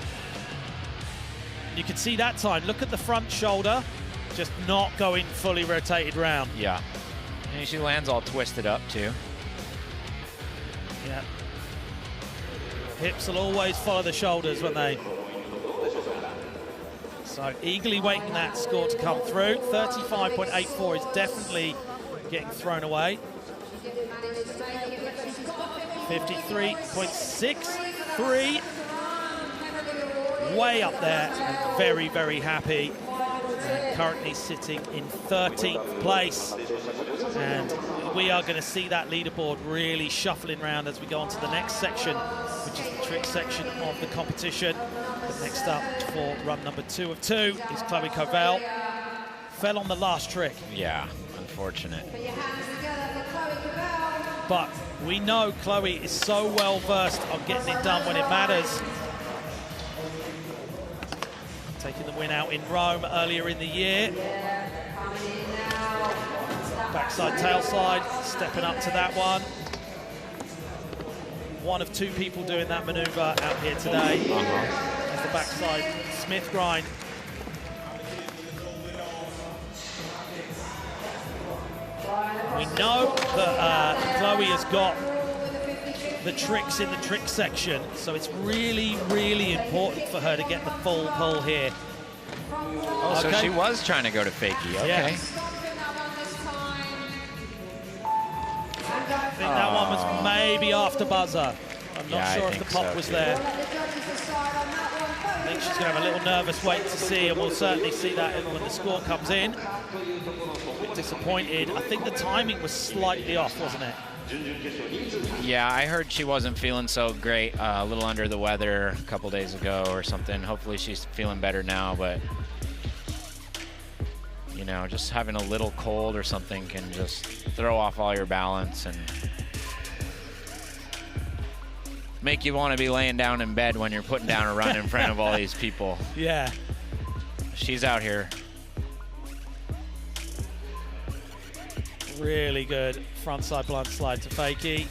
You can see that time. Look at the front shoulder, just not going fully rotated round.
Yeah. And she lands all twisted up too.
Yeah. Hips will always follow the shoulders when they So eagerly waiting that score to come through. 35.84 is definitely getting thrown away. 53.63. Way up there, and very, very happy. And currently sitting in 13th place. And we are going to see that leaderboard really shuffling around as we go on to the next section, which is the trick section of the competition. But next up for run number 2 of 2 is Chloe Covell. Fell on the last trick.
Yeah, unfortunate.
But we know Chloe is so well versed on getting it done when it matters. Taking the win out in Rome earlier in the year. Backside tailslide, stepping up to that one. One of 2 people doing that maneuver out here today. As the backside Smith grind. We know that Chloe has got the tricks in the trick section, so it's really, really important for her to get the full pull here.
Oh, so she was trying to go to fakie, okay.
Yeah. I think that one was maybe after buzzer. I'm not sure if the pop was there. I think she's going to have a little nervous wait to see, and we'll certainly see that when the score comes in. A bit disappointed. I think the timing was slightly off, wasn't it?
Yeah, I heard she wasn't feeling so great, a little under the weather a couple days ago or something. Hopefully she's feeling better now, but you know, just having a little cold or something can just throw off all your balance and make you want to be laying down in bed when you're putting down a run in front of all these people.
Yeah.
She's out here.
Really good frontside blind slide to fakie.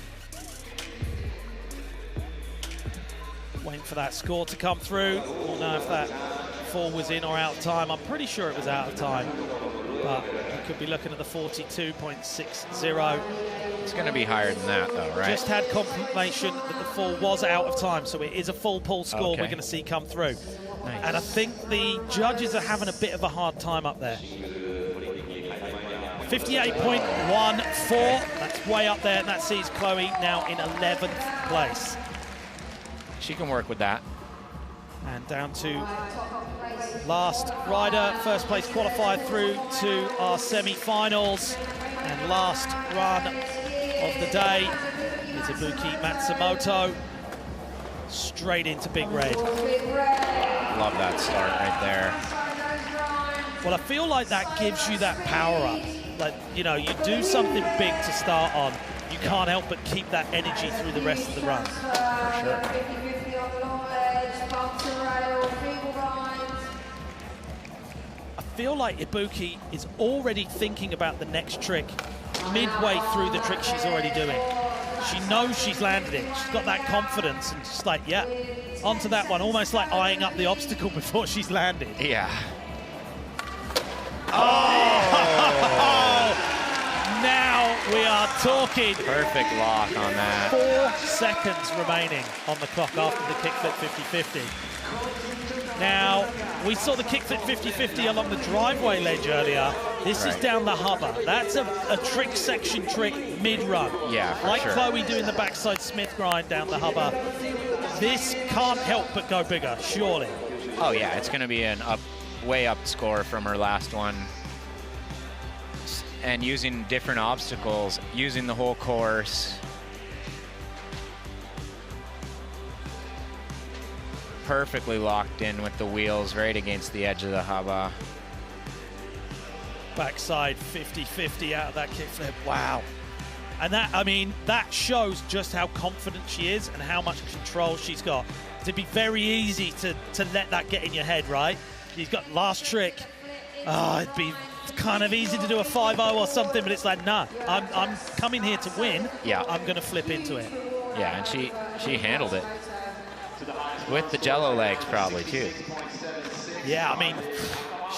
Waiting for that score to come through. We'll know if that fall was in or out of time. I'm pretty sure it was out of time, but we could be looking at the 42.60.
It's going to be higher than that, though, right?
Just had confirmation that the fall was out of time, so it is a full pull score
Okay.
we're going to see come through.
Nice.
And I think the judges are having a bit of a hard time up there. 58.14, that's way up there, and that sees Chloe now in 11th place.
She can work with that.
And down to last rider, first place qualified through to our semi-finals. And last run of the day is Ibuki Matsumoto. Straight into Big Red.
Love that start right there.
Well, I feel like that gives you that power up. Like, you know, you do something big to start on, you can't help but keep that energy through the rest of the run.
For sure.
I feel like Ibuki is already thinking about the next trick midway through the trick she's already doing. She knows she's landed it. She's got that confidence and just like, yeah, onto that one, almost like eyeing up the obstacle before she's landed.
Yeah.
Oh! Now we are talking.
Perfect lock on that.
4 seconds remaining on the clock after the kickflip 50-50. Now, we saw the kickflip 50-50 along the driveway ledge earlier. This is down the hubba. That's a trick section trick mid-run.
Yeah, for
like
sure.
Chloe doing the backside Smith grind down the hubba. This can't help but go bigger, surely.
Oh yeah, it's going to be an way up score from her last one. And using different obstacles, using the whole course. Perfectly locked in with the wheels right against the edge of the hubba.
Backside 50-50 out of that kickflip. Wow. And that, I mean, that shows just how confident she is and how much control she's got. It'd be very easy to let that get in your head, right? You've got last trick. Oh, it'd be kind of easy to do a 5-0 or something, but it's like, nah, I'm coming here to win.
Yeah.
I'm going to flip into it.
Yeah, and she handled it. With the jello legs probably too.
Yeah, I mean,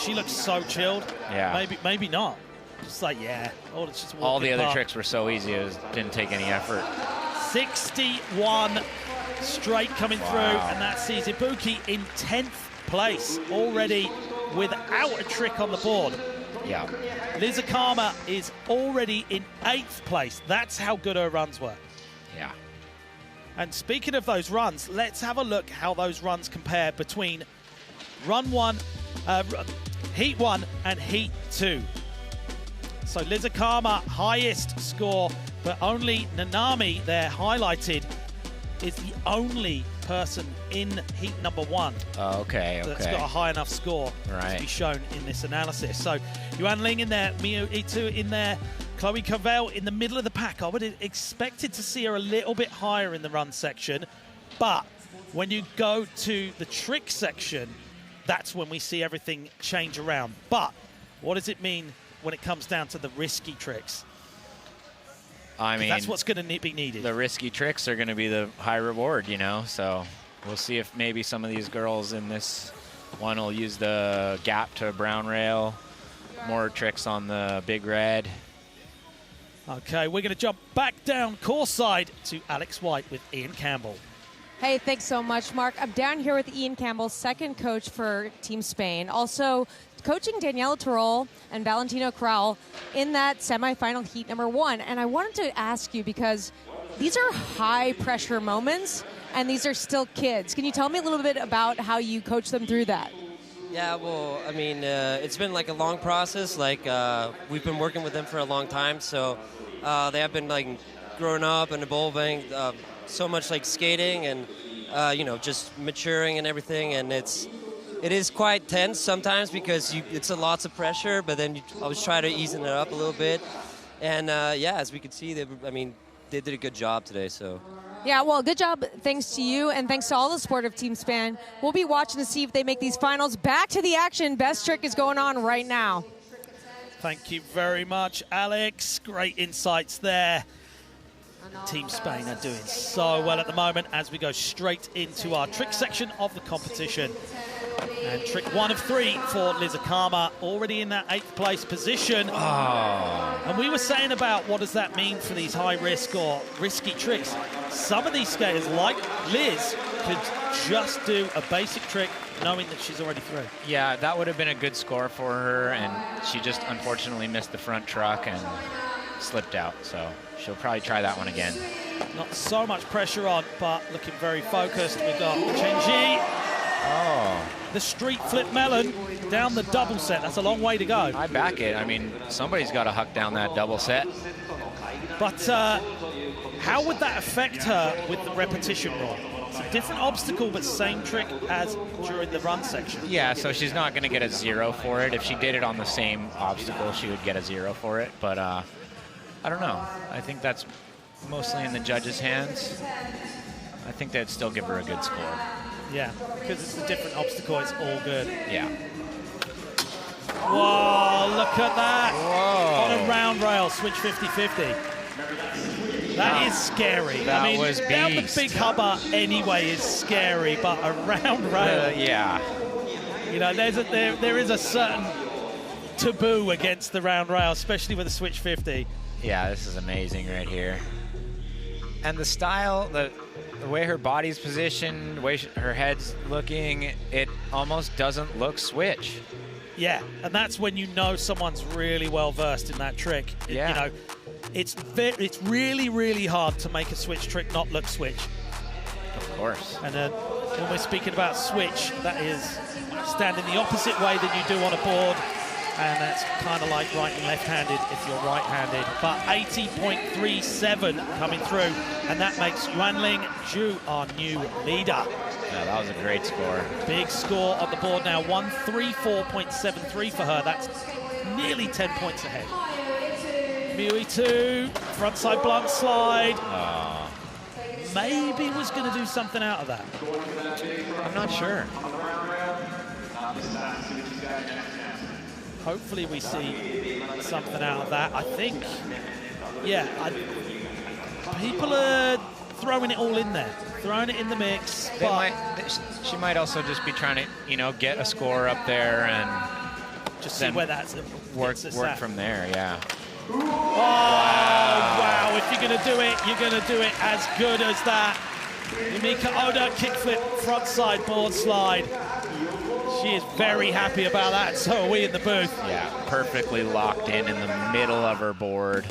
she looks so chilled.
Yeah.
Maybe not. Just like, yeah. Oh, it's just
All the other
apart.
tricks were so easy, it didn't take any effort.
61 straight coming through, and that sees Ibuki in 10th place, already without a trick on the board.
Yeah.
Liz Akama is already in 8th place. That's how good her runs were.
Yeah.
And speaking of those runs, let's have a look how those runs compare between Run 1, Heat 1 and Heat 2. So Liz Akama, highest score, but only Nanami, there highlighted, is the only person in Heat number 1 that's got a high enough score to be shown in this analysis. So Yuan Ling in there, Miu Itu in there, Chloe Cavell in the middle of the pack. I would have expected to see her a little bit higher in the run section, but when you go to the trick section, that's when we see everything change around. But what does it mean when it comes down to the risky tricks?
I mean,
that's what's going to be needed.
The risky tricks are going to be the high reward, you know, so we'll see if maybe some of these girls in this one will use the gap to brown rail, more tricks on the big red.
Okay, we're going to jump back down course side to Alex White with Ian Campbell.
Hey, thanks so much, Mark. I'm down here with Ian Campbell, second coach for Team Spain. Also coaching Daniela Terol and Valentino Corral in that semifinal heat number 1. And I wanted to ask you, because these are high-pressure moments, and these are still kids. Can you tell me a little bit about how you coach them through that?
Yeah, well, I mean, it's been like a long process. Like, we've been working with them for a long time, so they have been like growing up and evolving so much, like skating and you know, just maturing and everything. And it is quite tense sometimes because it's a lots of pressure, but then you always try to ease it up a little bit. And yeah, as we could see, they did a good job today. So.
Yeah, well, good job. Thanks to you, and thanks to all the support of Team Spain. We'll be watching to see if they make these finals. Back to the action. Best trick is going on right now.
Thank you very much, Alex. Great insights there. Team Spain are doing so well at the moment as we go straight into our trick section of the competition. And trick 1 of 3 for Liz Akama, already in that 8th place position.
Oh.
And we were saying about what does that mean for these high risk or risky tricks. Some of these skaters, like Liz, could just do a basic trick knowing that she's already through.
Yeah, that would have been a good score for her, and she just unfortunately missed the front truck and slipped out. So she'll probably try that one again.
Not so much pressure on, but looking very focused. We've got Chenji.
Oh.
The street flip melon down the double set. That's a long way to go.
I back it. I mean, somebody's got to huck down that double set.
But how would that affect her with the repetition rule? It's a different obstacle, but same trick as during the run section.
Yeah, so she's not going to get a 0 for it. If she did it on the same obstacle, she would get a 0 for it. But I don't know. I think that's mostly in the judges' hands. I think they'd still give her a good score.
Yeah, because it's a different obstacle, it's all good.
Yeah.
Whoa, look at that.
Whoa.
On a round rail, switch 50-50. That is scary.
That
I mean,
was
down the
beast.
big hubba anyway is scary, but a round rail.
Yeah.
You know, there is a certain taboo against the round rail, especially with a switch 50.
Yeah, this is amazing right here. And the style, the way her body's positioned, the way her head's looking, it almost doesn't look switch.
Yeah, and that's when you know someone's really well versed in that trick.
Yeah.
You know, it's really, really hard to make a switch trick not look switch.
Of course.
And when we're speaking about switch, that is standing the opposite way than you do on a board. And that's kind of like right and left-handed if you're right-handed. But 80.37 coming through, and that makes Yuanling Zhu our new leader.
Yeah, that was a great score.
Big score on the board now, 134.73 for her. That's nearly 10 points ahead. Miui 2, frontside blunt slide.
Oh.
Maybe was going to do something out of that.
I'm not sure.
Hopefully we see something out of that. I think, yeah, people are throwing it all in there, throwing it in the mix.
She might also just be trying to, you know, get a score up there and
just see where that's
work from there. Yeah.
Oh, wow. If you're going to do it, you're going to do it as good as that. Yumika Oda kickflip frontside board slide. She is very happy about that, and so are we in the booth.
Yeah, perfectly locked in the middle of her board.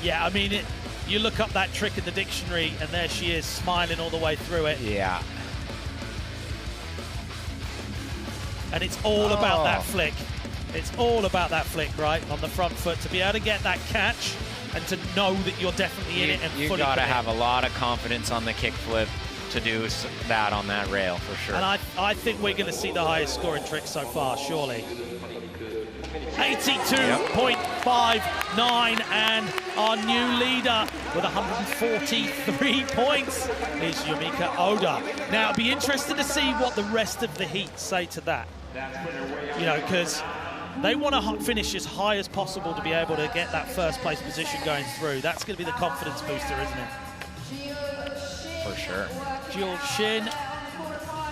Yeah, I mean, you look up that trick in the dictionary, and there she is, smiling all the way through it.
Yeah.
And it's all about that flick. It's all about that flick, right, on the front foot, to be able to get that catch and to know that you're definitely in it and fully
You got to
committed.
have a lot of confidence on the kickflip to do that on that rail, for sure.
And I think we're going to see the highest scoring trick so far, surely. 82.59, and our new leader with 143 points is Yumika Oda. Now, it'll be interesting to see what the rest of the heat say to that. You know, because they want to finish as high as possible to be able to get that first place position going through. That's going to be the confidence booster, isn't it?
For sure.
Jill Shin,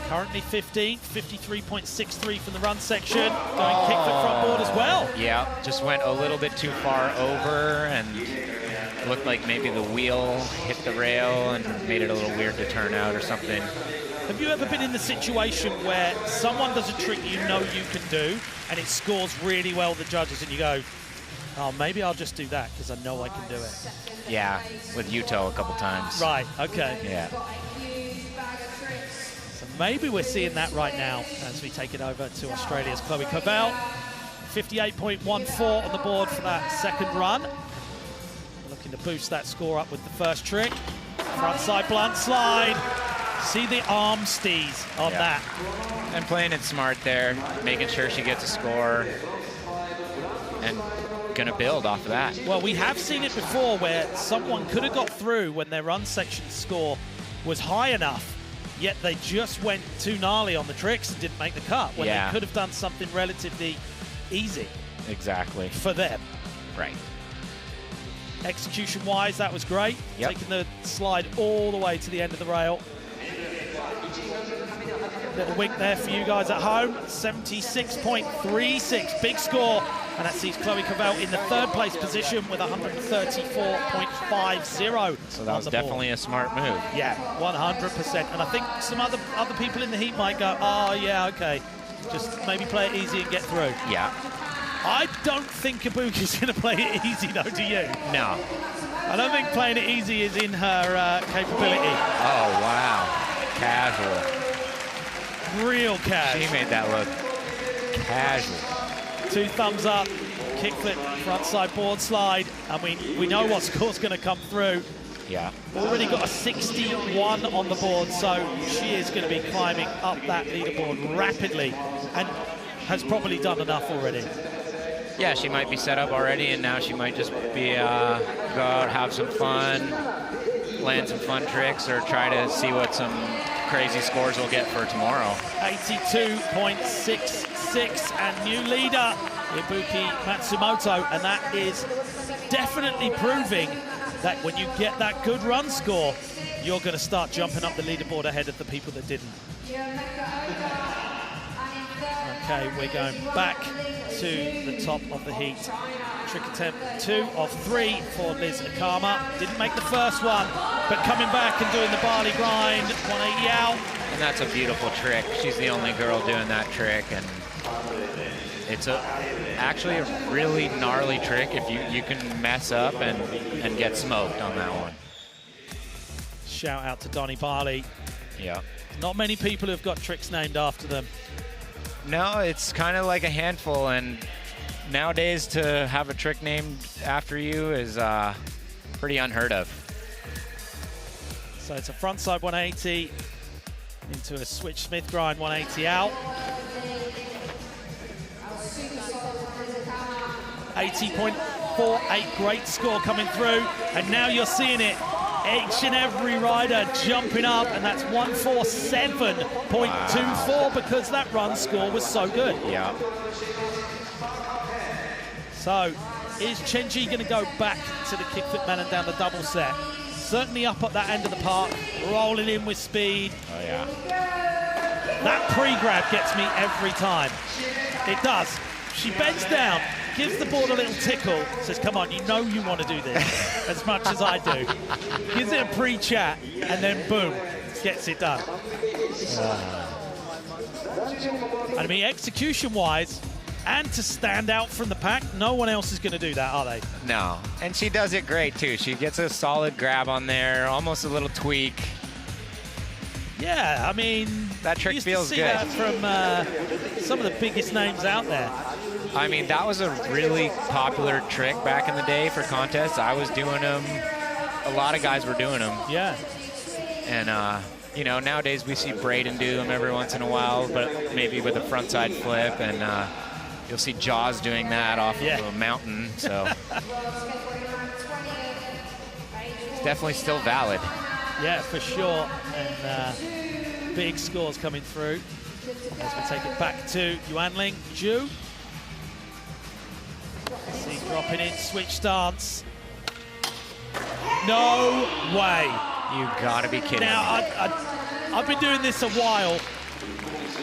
currently 15th, 53.63 from the run section. Going kickflip front board as well.
Yeah, just went a little bit too far over and looked like maybe the wheel hit the rail and made it a little weird to turn out or something.
Have you ever been in the situation where someone does a trick you know you can do and it scores really well with the judges and you go, oh, maybe I'll just do that because I know I can do it?
Yeah, with Yuto a couple times.
Right, okay.
Yeah.
So maybe we're seeing that right now as we take it over to Australia's Chloe Covell. 58.14 on the board for that second run. Looking to boost that score up with the first trick. Front side blunt slide. See the arm steeze on that.
And playing it smart there, making sure she gets a score and gonna build off of that.
Well, we have seen it before where someone could have got through when their run section score was high enough, yet they just went too gnarly on the tricks and didn't make the cut when they could have done something relatively easy.
Exactly.
For them.
Right.
Execution-wise, that was great.
Yep.
Taking the slide all the way to the end of the rail. Little wink there for you guys at home. 76.36, big score. And that sees Chloe Covell in the third place position with 134.50.
So that was definitely a smart move.
Yeah, 100%. And I think some other people in the heat might go, oh, yeah, okay. Just maybe play it easy and get through.
Yeah.
I don't think Ibuki's going to play it easy, though, do you?
No.
I don't think playing it easy is in her capability.
Oh, wow. Casual.
Real cash.
She made that look casual.
2 thumbs up, kickflip, frontside board slide. I mean, we know what score's going to come through.
Yeah.
Already got a 61 on the board, so she is going to be climbing up that leaderboard rapidly and has probably done enough already.
Yeah, she might be set up already, and now she might just be go out, have some fun, land some fun tricks, or try to see what some crazy scores we'll get for tomorrow.
82.66 and new leader, Ibuki Matsumoto, and that is definitely proving that when you get that good run score, you're going to start jumping up the leaderboard ahead of the people that didn't. Okay, we're going back to the top of the heat. Trick attempt 2 of 3 for Liz Akama. Didn't make the first one, but coming back and doing the barley grind, 180 out.
And that's a beautiful trick. She's the only girl doing that trick, and it's actually a really gnarly trick if you can mess up and get smoked on that one.
Shout out to Donnie Barley.
Yeah.
Not many people have got tricks named after them.
No, it's kind of like a handful, and nowadays to have a trick named after you is pretty unheard of.
So it's a frontside 180 into a switch Smith grind 180 out. 80.48, great score coming through, and now you're seeing it. Each and every rider jumping up, and that's 147.24 because that run score was so good.
Yeah.
So is Chenji going to go back to the kickflip man and down the double set? Certainly up at that end of the park, rolling in with speed.
Oh, yeah.
That pre-grab gets me every time. It does. She bends down, gives the board a little tickle, says, come on, you know you want to do this as much as I do. Gives it a pre-chat, and then boom, gets it done. I mean, execution-wise, and to stand out from the pack, no one else is going to do that, are they?
No, and she does it great too. She gets a solid grab on there, almost a little tweak.
Yeah, I mean,
That trick feels good.
That from some of the biggest names out there.
I mean, that was a really popular trick back in the day for contests. I was doing them. A lot of guys were doing them.
Yeah.
And, you know, nowadays we see Braden do them every once in a while, but maybe with a frontside flip. And you'll see Jaws doing that off of a mountain. So it's definitely still valid.
Yeah, for sure. And big scores coming through as we take it back to Yuanling Zhu. See dropping in, switch stance. No way.
You gotta be kidding
Now,
me.
I've been doing this a while,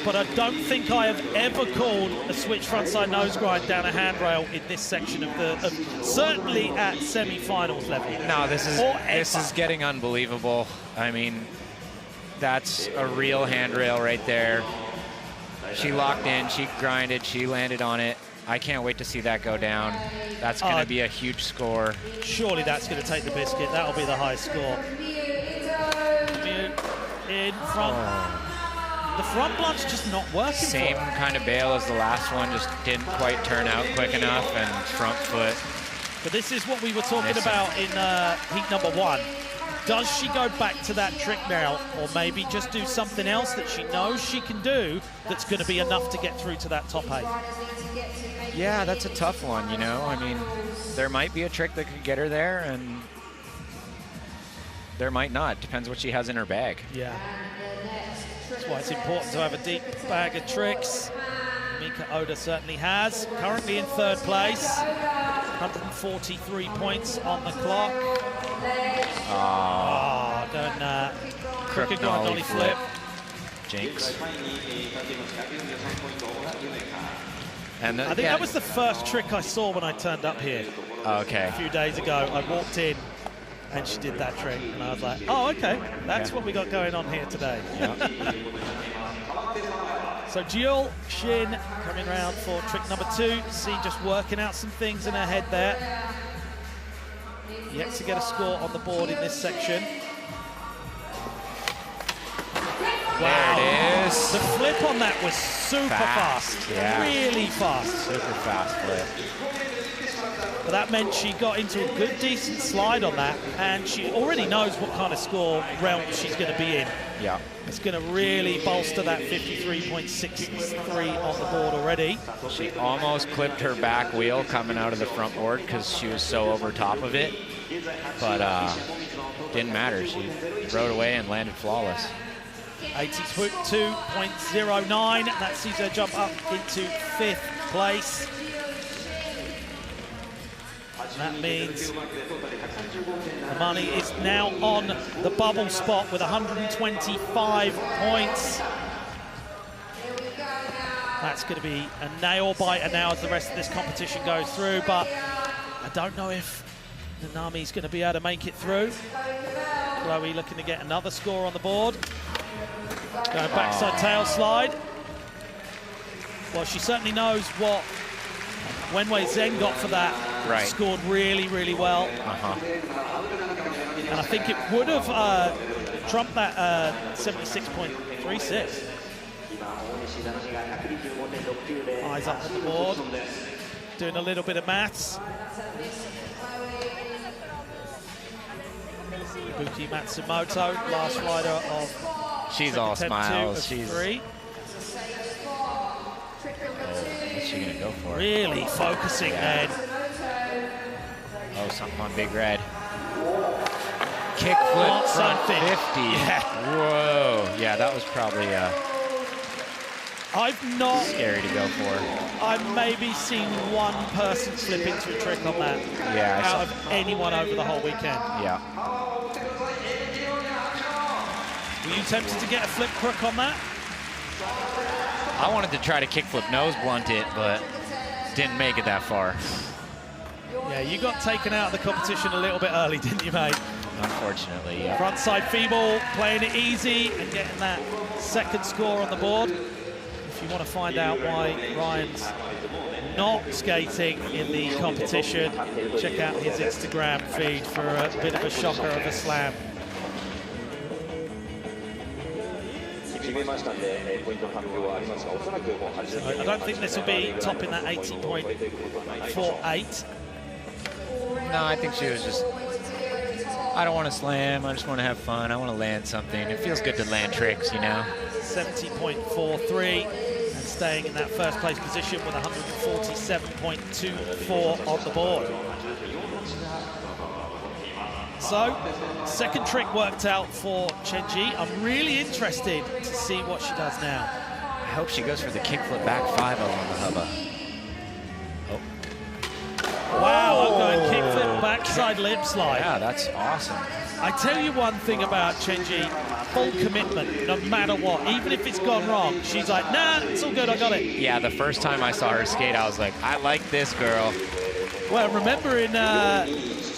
but I don't think I have ever called a switch frontside nose grind down a handrail in this section of certainly at semi-finals level.
No, this is getting unbelievable. I mean, that's a real handrail right there. She locked in, she grinded, she landed on it. I can't wait to see that go down. That's going to be a huge score.
Surely that's going to take the biscuit. That'll be the high score. In front. Oh. The front blunt's just not working.
Same kind of bail as the last one, just didn't quite turn out quick enough, and front foot.
But this is what we were talking about in heat number 1. Does she go back to that trick now, or maybe just do something else that she knows she can do that's going to be enough to get through to that top 8?
Yeah, that's a tough one, you know. I mean, there might be a trick that could get her there, and there might not. Depends what she has in her bag.
Yeah. That's why it's important to have a deep bag of tricks. Mika Oda certainly has. Currently in 3rd place. 143 points on the clock. Oh, going crooked nollie flip.
Jinx. And
I think that was the first trick I saw when I turned up here.
Okay.
A few days ago, I walked in and she did that trick, and I was like, oh, okay, that's what we got going on here today.
Yeah.
So Jill Shin coming around for trick number 2. See, just working out some things in her head there. Yet to get a score on the board in this section. Wow.
There it is.
The flip on that was super fast.
Yeah.
Really fast.
Super fast flip.
But that meant she got into a good, decent slide on that, and she already knows what kind of score realm she's going to be in.
Yeah.
It's going to really bolster that 53.63 on the board already.
She almost clipped her back wheel coming out of the front board because she was so over top of it. But didn't matter. She rode away and landed flawless.
82.09. That sees her jump up into 5th place. And that means the money is now on the bubble spot with 125 points. That's going to be a nail-biter now as the rest of this competition goes through, but I don't know if Nanami's going to be able to make it through. Chloe looking to get another score on the board. Going backside tail slide. Well, she certainly knows what Wenwei Zheng got for that.
Right.
Scored really, really well. And I think it would have trumped that 76.36. Eyes up on the board. Doing a little bit of maths. Ibuki Matsumoto, last rider of
She's all smiles.
She's
3. What's she gonna go for?
Really focusing then.
Oh, something on Big Red. Kickflip front 50.
Yeah.
Whoa. Yeah, that was probably
I've not
scary to go for.
I've maybe seen one person flip into a trick on that.
Yeah.
Out of anyone over the whole weekend.
Yeah.
Were you tempted to get a flip crook on that?
I wanted to try to kickflip nose blunt it, but didn't make it that far.
Yeah, you got taken out of the competition a little bit early, didn't you, mate?
Unfortunately, yeah.
Frontside feeble, playing it easy and getting that 2nd score on the board. you want to find out why Ryan's not skating in the competition, check out his Instagram feed for a bit of a shocker of a slam. So I don't think this will be topping that 80.48.
No, I think she was just, I don't want to slam, I just want to have fun, I want to land something. It feels good to land tricks, you know?
70.43 and staying in that first place position with 147.24 on the board. So, second trick worked out for Chenji. I'm really interested to see what she does now.
I hope she goes for the kickflip back 5-0 on the hubba.
Wow, I'm going kickflip backside lip slide.
Yeah, that's awesome.
I tell you one thing about Chenji, full commitment, no matter what. Even if it's gone wrong, she's like, nah, it's all good, I got it.
Yeah, the first time I saw her skate, I was like, I like this girl.
Well, remember in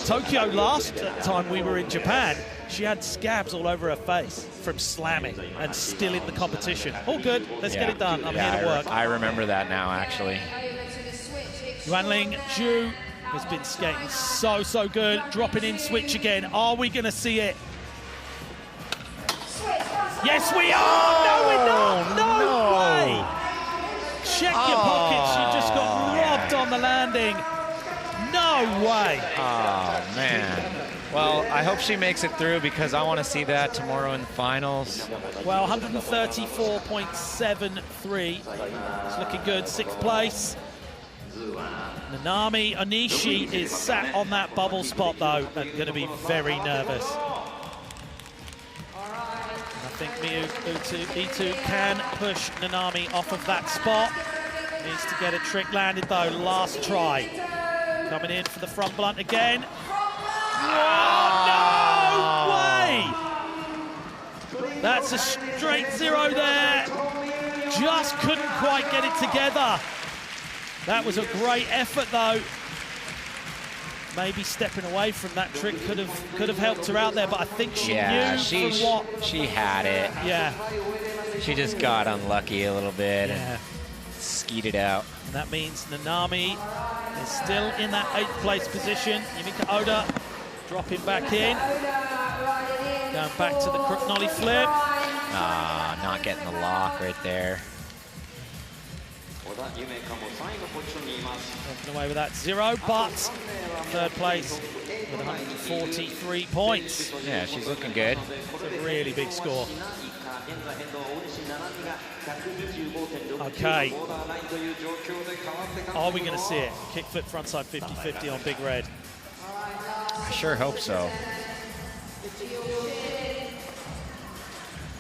Tokyo last time we were in Japan, she had scabs all over her face from slamming and still in the competition. All good, let's get it done. I'm here to work.
I remember that now, actually.
Yuanling Zhu has been skating so good. Dropping in switch again. Are we going to see it? Yes, we are! No, we're not! No way! Check your pockets. You just got robbed on the landing. No way!
Oh, man. Well, I hope she makes it through because I want to see that tomorrow in the finals.
Well, 134.73. It's looking good. 6th place. Nanami Onishi is sat on that bubble spot, though, and going to be very nervous. And I think Miyu Itu can push Nanami off of that spot. Needs to get a trick landed, though. Last try. Coming in for the front blunt again. Oh, no way! That's a straight 0 there. Just couldn't quite get it together. That was a great effort, though. Maybe stepping away from that trick could have helped her out there, but I think she knew from what...
She had it.
Yeah.
She just got unlucky a little bit and skeeted out.
And that means Nanami is still in that 8th place position. Yumika Oda dropping back in. Going back to the crook nollie flip.
Ah, not getting the lock right there.
Walking away with that 0, but 3rd place with 143 points.
Yeah, she's looking good.
It's a really big score. Okay. Are we going to see it? Kickflip frontside 50-50 on Big Red.
I sure hope so.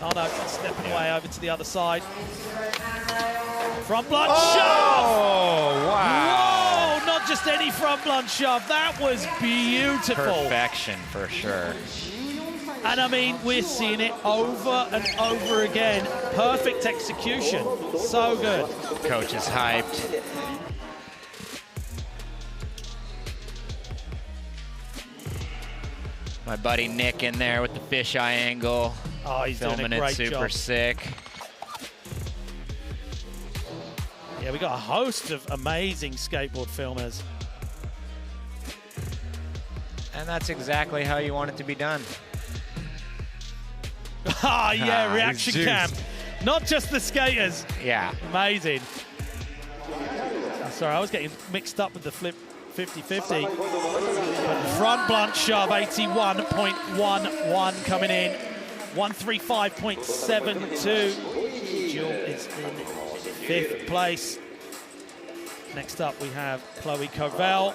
Oh no, stepping away over to the other side. Front blunt shove!
Oh, wow.
Whoa, not just any front blunt shove. That was beautiful.
Perfection, for sure.
And I mean, we're seeing it over and over again. Perfect execution. So good.
Coach is hyped. My buddy Nick in there with the fisheye angle.
Oh, he's
filming
doing a great
it super
job.
sick.
Yeah, we got a host of amazing skateboard filmers.
And that's exactly how you want it to be done.
Ah, yeah, reaction cam. Not just the skaters.
Yeah.
Amazing. Sorry, I was getting mixed up with the flip 50-50. But front blunt shove, 81.11 coming in. 135.72. Jill is in 5th place. Next up, we have Chloe Covell.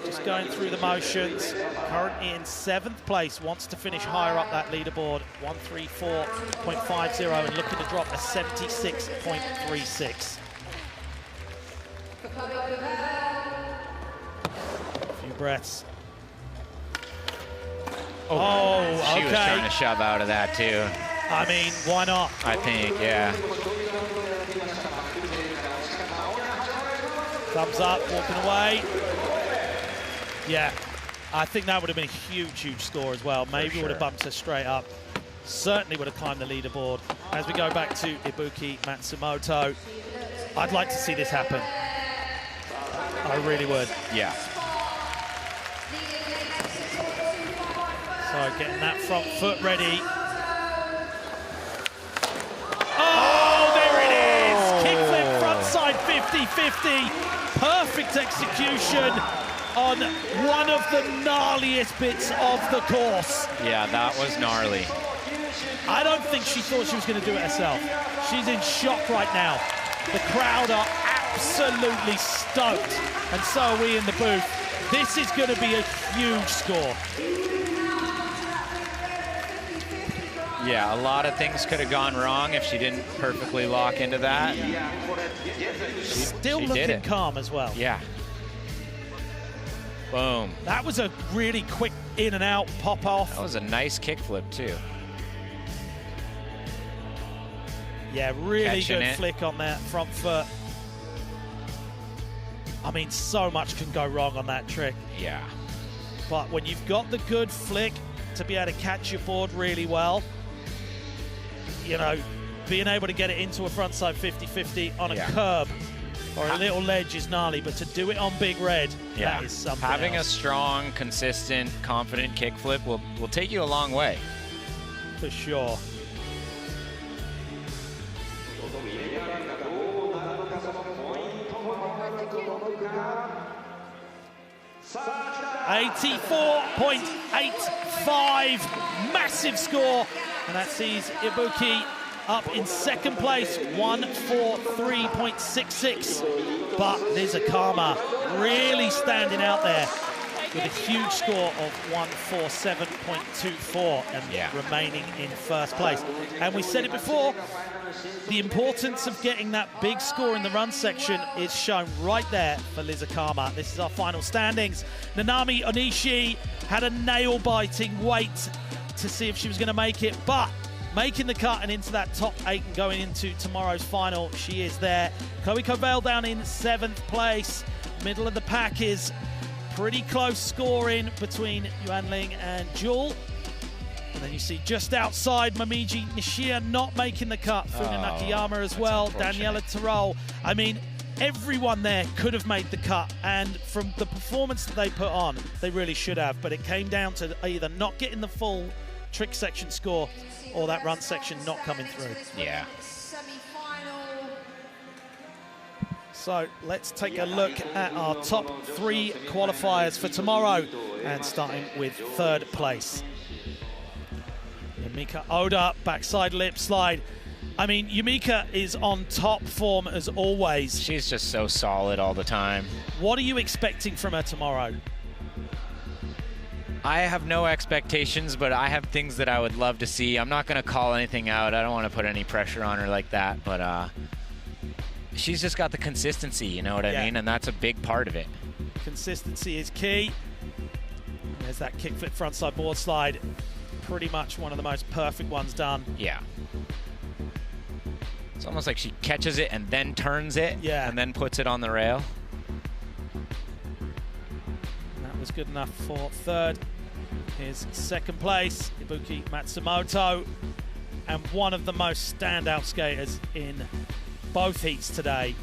Just going through the motions. Currently in 7th place. Wants to finish higher up that leaderboard. 134.50 and looking to drop a 76.36. A few breaths. Oh,
She
okay.
was trying to shove out of that, too.
I mean, why not?
I think, yeah.
Thumbs up, walking away. Yeah, I think that would have been a huge, huge score as well. Maybe would have bumped her straight up. Certainly would have climbed the leaderboard. as we go back to Ibuki Matsumoto. I'd like to see this happen. I really would.
Yeah.
So getting that front foot ready. Oh, there it is! Kickflip frontside 50-50. Perfect execution on one of the gnarliest bits of the course.
Yeah, that was gnarly.
I don't think she thought she was going to do it herself. She's in shock right now. The crowd are absolutely stoked, and so are we in the booth. This is going to be a huge score.
Yeah, a lot of things could have gone wrong if she didn't perfectly lock into that.
Still
she
looking
did it.
calm as well.
Yeah. Boom.
That was a really quick in and out pop off.
That was a nice kickflip too.
Yeah, really
Catching
good
it.
flick on that front foot. I mean, so much can go wrong on that trick.
Yeah.
But when you've got the good flick to be able to catch your board really well, you know, being able to get it into a frontside 50-50 on a curb or a little ledge is gnarly, but to do it on Big Red, that is something
Having
else.
a strong, consistent, confident kickflip will take you a long way.
For sure. .84.85, massive score, and that sees Ibuki up in second place, 143.66. But Liza Kama really standing out there with a huge score of 147.24 and remaining in first place. And we said it before, the importance of getting that big score in the run section is shown right there for Liza Kama. This is our final standings. Nanami Onishi had a nail-biting wait to see if she was going to make it, but making the cut and into that top 8 and going into tomorrow's final, she is there. Chloe Covell down in 7th place. Middle of the pack is pretty close scoring between Yuan Ling and Jewel. And then you see just outside Momiji Nishia not making the cut. Funa Nakayama as well. Daniela Terrell. I mean, everyone there could have made the cut. And from the performance that they put on, they really should have. But it came down to either not getting the full trick section score or that run section not coming through.
Yeah.
So let's take a look at our top 3 qualifiers for tomorrow, and starting with 3rd place. Yumika Oda, backside lip slide. I mean, Yumika is on top form as always.
She's just so solid all the time.
What are you expecting from her tomorrow?
I have no expectations, but I have things that I would love to see. I'm not going to call anything out. I don't want to put any pressure on her like that, but she's just got the consistency, you know what I mean? And that's a big part of it.
Consistency is key. There's that kickflip frontside board slide. Pretty much one of the most perfect ones done.
Yeah. It's almost like she catches it and then turns it and then puts it on the rail.
That was good enough for 3rd. Here's 2nd place, Ibuki Matsumoto, and one of the most standout skaters in both heats today.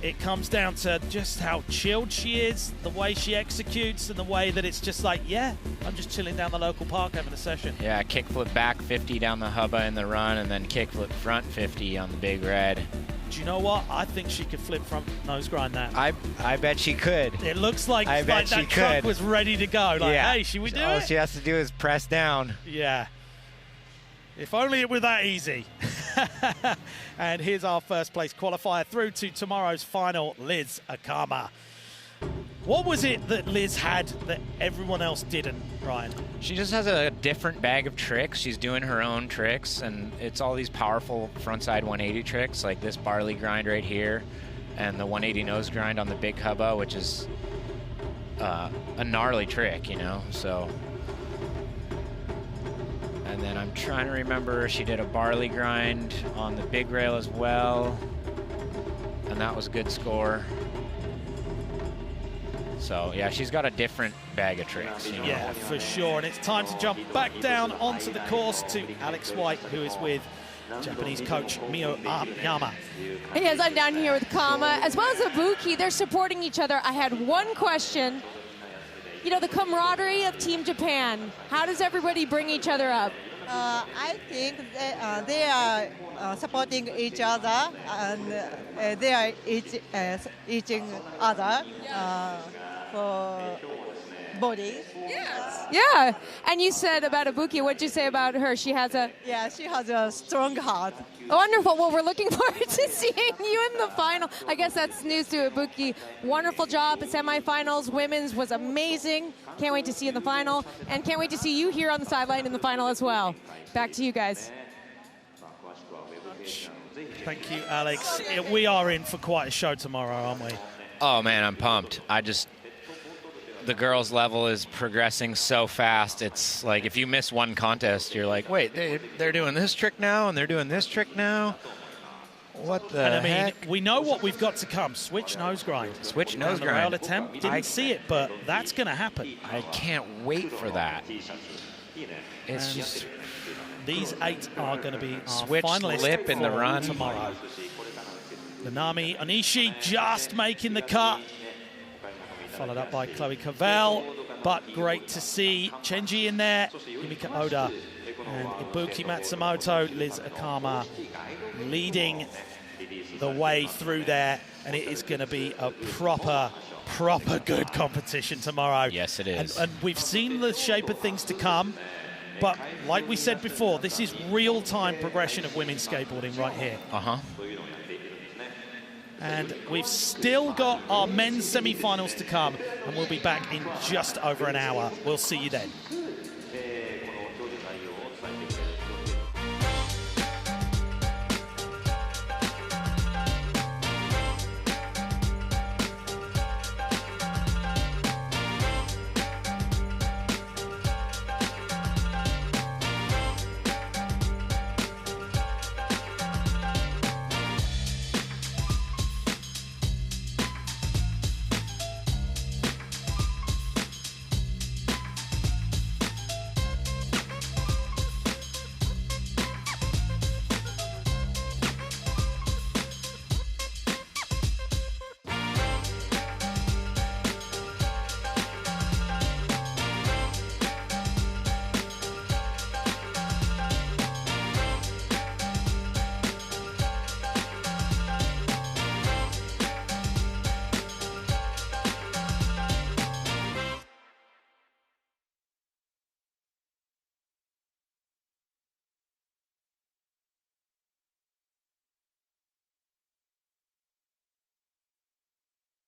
It comes down to just how chilled she is, the way she executes, and the way that it's just like, yeah, I'm just chilling down the local park having a session.
Yeah, kickflip back 50 down the hubba in the run, and then kickflip front 50 on the Big Red.
Do you know what? I think she could flip front nose grind that.
I bet she could.
It looks like,
I bet
that
she
truck
could.
was ready to go. Like, hey, should we do
All
it?
she has to do is press down.
Yeah. If only it were that easy. And here's our first place qualifier through to tomorrow's final, Liz Akama. What was it that Liz had that everyone else didn't, Ryan?
She just has a different bag of tricks. She's doing her own tricks, and it's all these powerful frontside 180 tricks, like this barley grind right here, and the 180 nose grind on the big hubba, which is a gnarly trick, you know, so. And then I'm trying to remember, she did a barley grind on the big rail as well, and that was a good score. So yeah, she's got a different bag of tricks. You know?
Yeah, for sure. And it's time to jump back down onto the course to Alex White, who is with Japanese coach Mio Yama.
Yes, I'm down here with Kama, as well as Ibuki. They're supporting each other. I had one question. You know, the camaraderie of Team Japan, how does everybody bring each other up?
I think they are supporting each other, and they are each other for body.
Yes. Yeah. And you said about Ibuki, what'd you say about her? She has a...
Yeah, she has a strong heart.
Wonderful. Well, we're looking forward to seeing you in the final. I guess that's news to Ibuki. Wonderful job at semifinals. Women's was amazing. Can't wait to see you in the final. And can't wait to see you here on the sideline in the final as well. Back to you guys.
Thank you, Alex. We are in for quite a show tomorrow, aren't we?
Oh, man, I'm pumped. The girls' level is progressing so fast. It's like if you miss one contest, you're like, wait, they're doing this trick now and they're doing this trick now? What the heck?
We know what we've got to come. Switch nose grind.
Switch nose
the
grind.
rail attempt. Didn't see it, but that's going to happen.
I can't wait for that. It's
And
just...
These 8 are going to be our
Switch
finalists
lip in the
for
run.
tomorrow. Nanami Onishi just making the cut. Followed up by Chloe Cavell, but great to see Chenji in there, Himika Oda, and Ibuki Matsumoto, Liz Akama leading the way through there, and it is going to be a proper good competition tomorrow.
Yes, it is.
And we've seen the shape of things to come, but like we said before, this is real-time progression of women's skateboarding right here.
Uh-huh.
And we've still got our men's semi-finals to come, and we'll be back in just over an hour. We'll see you then.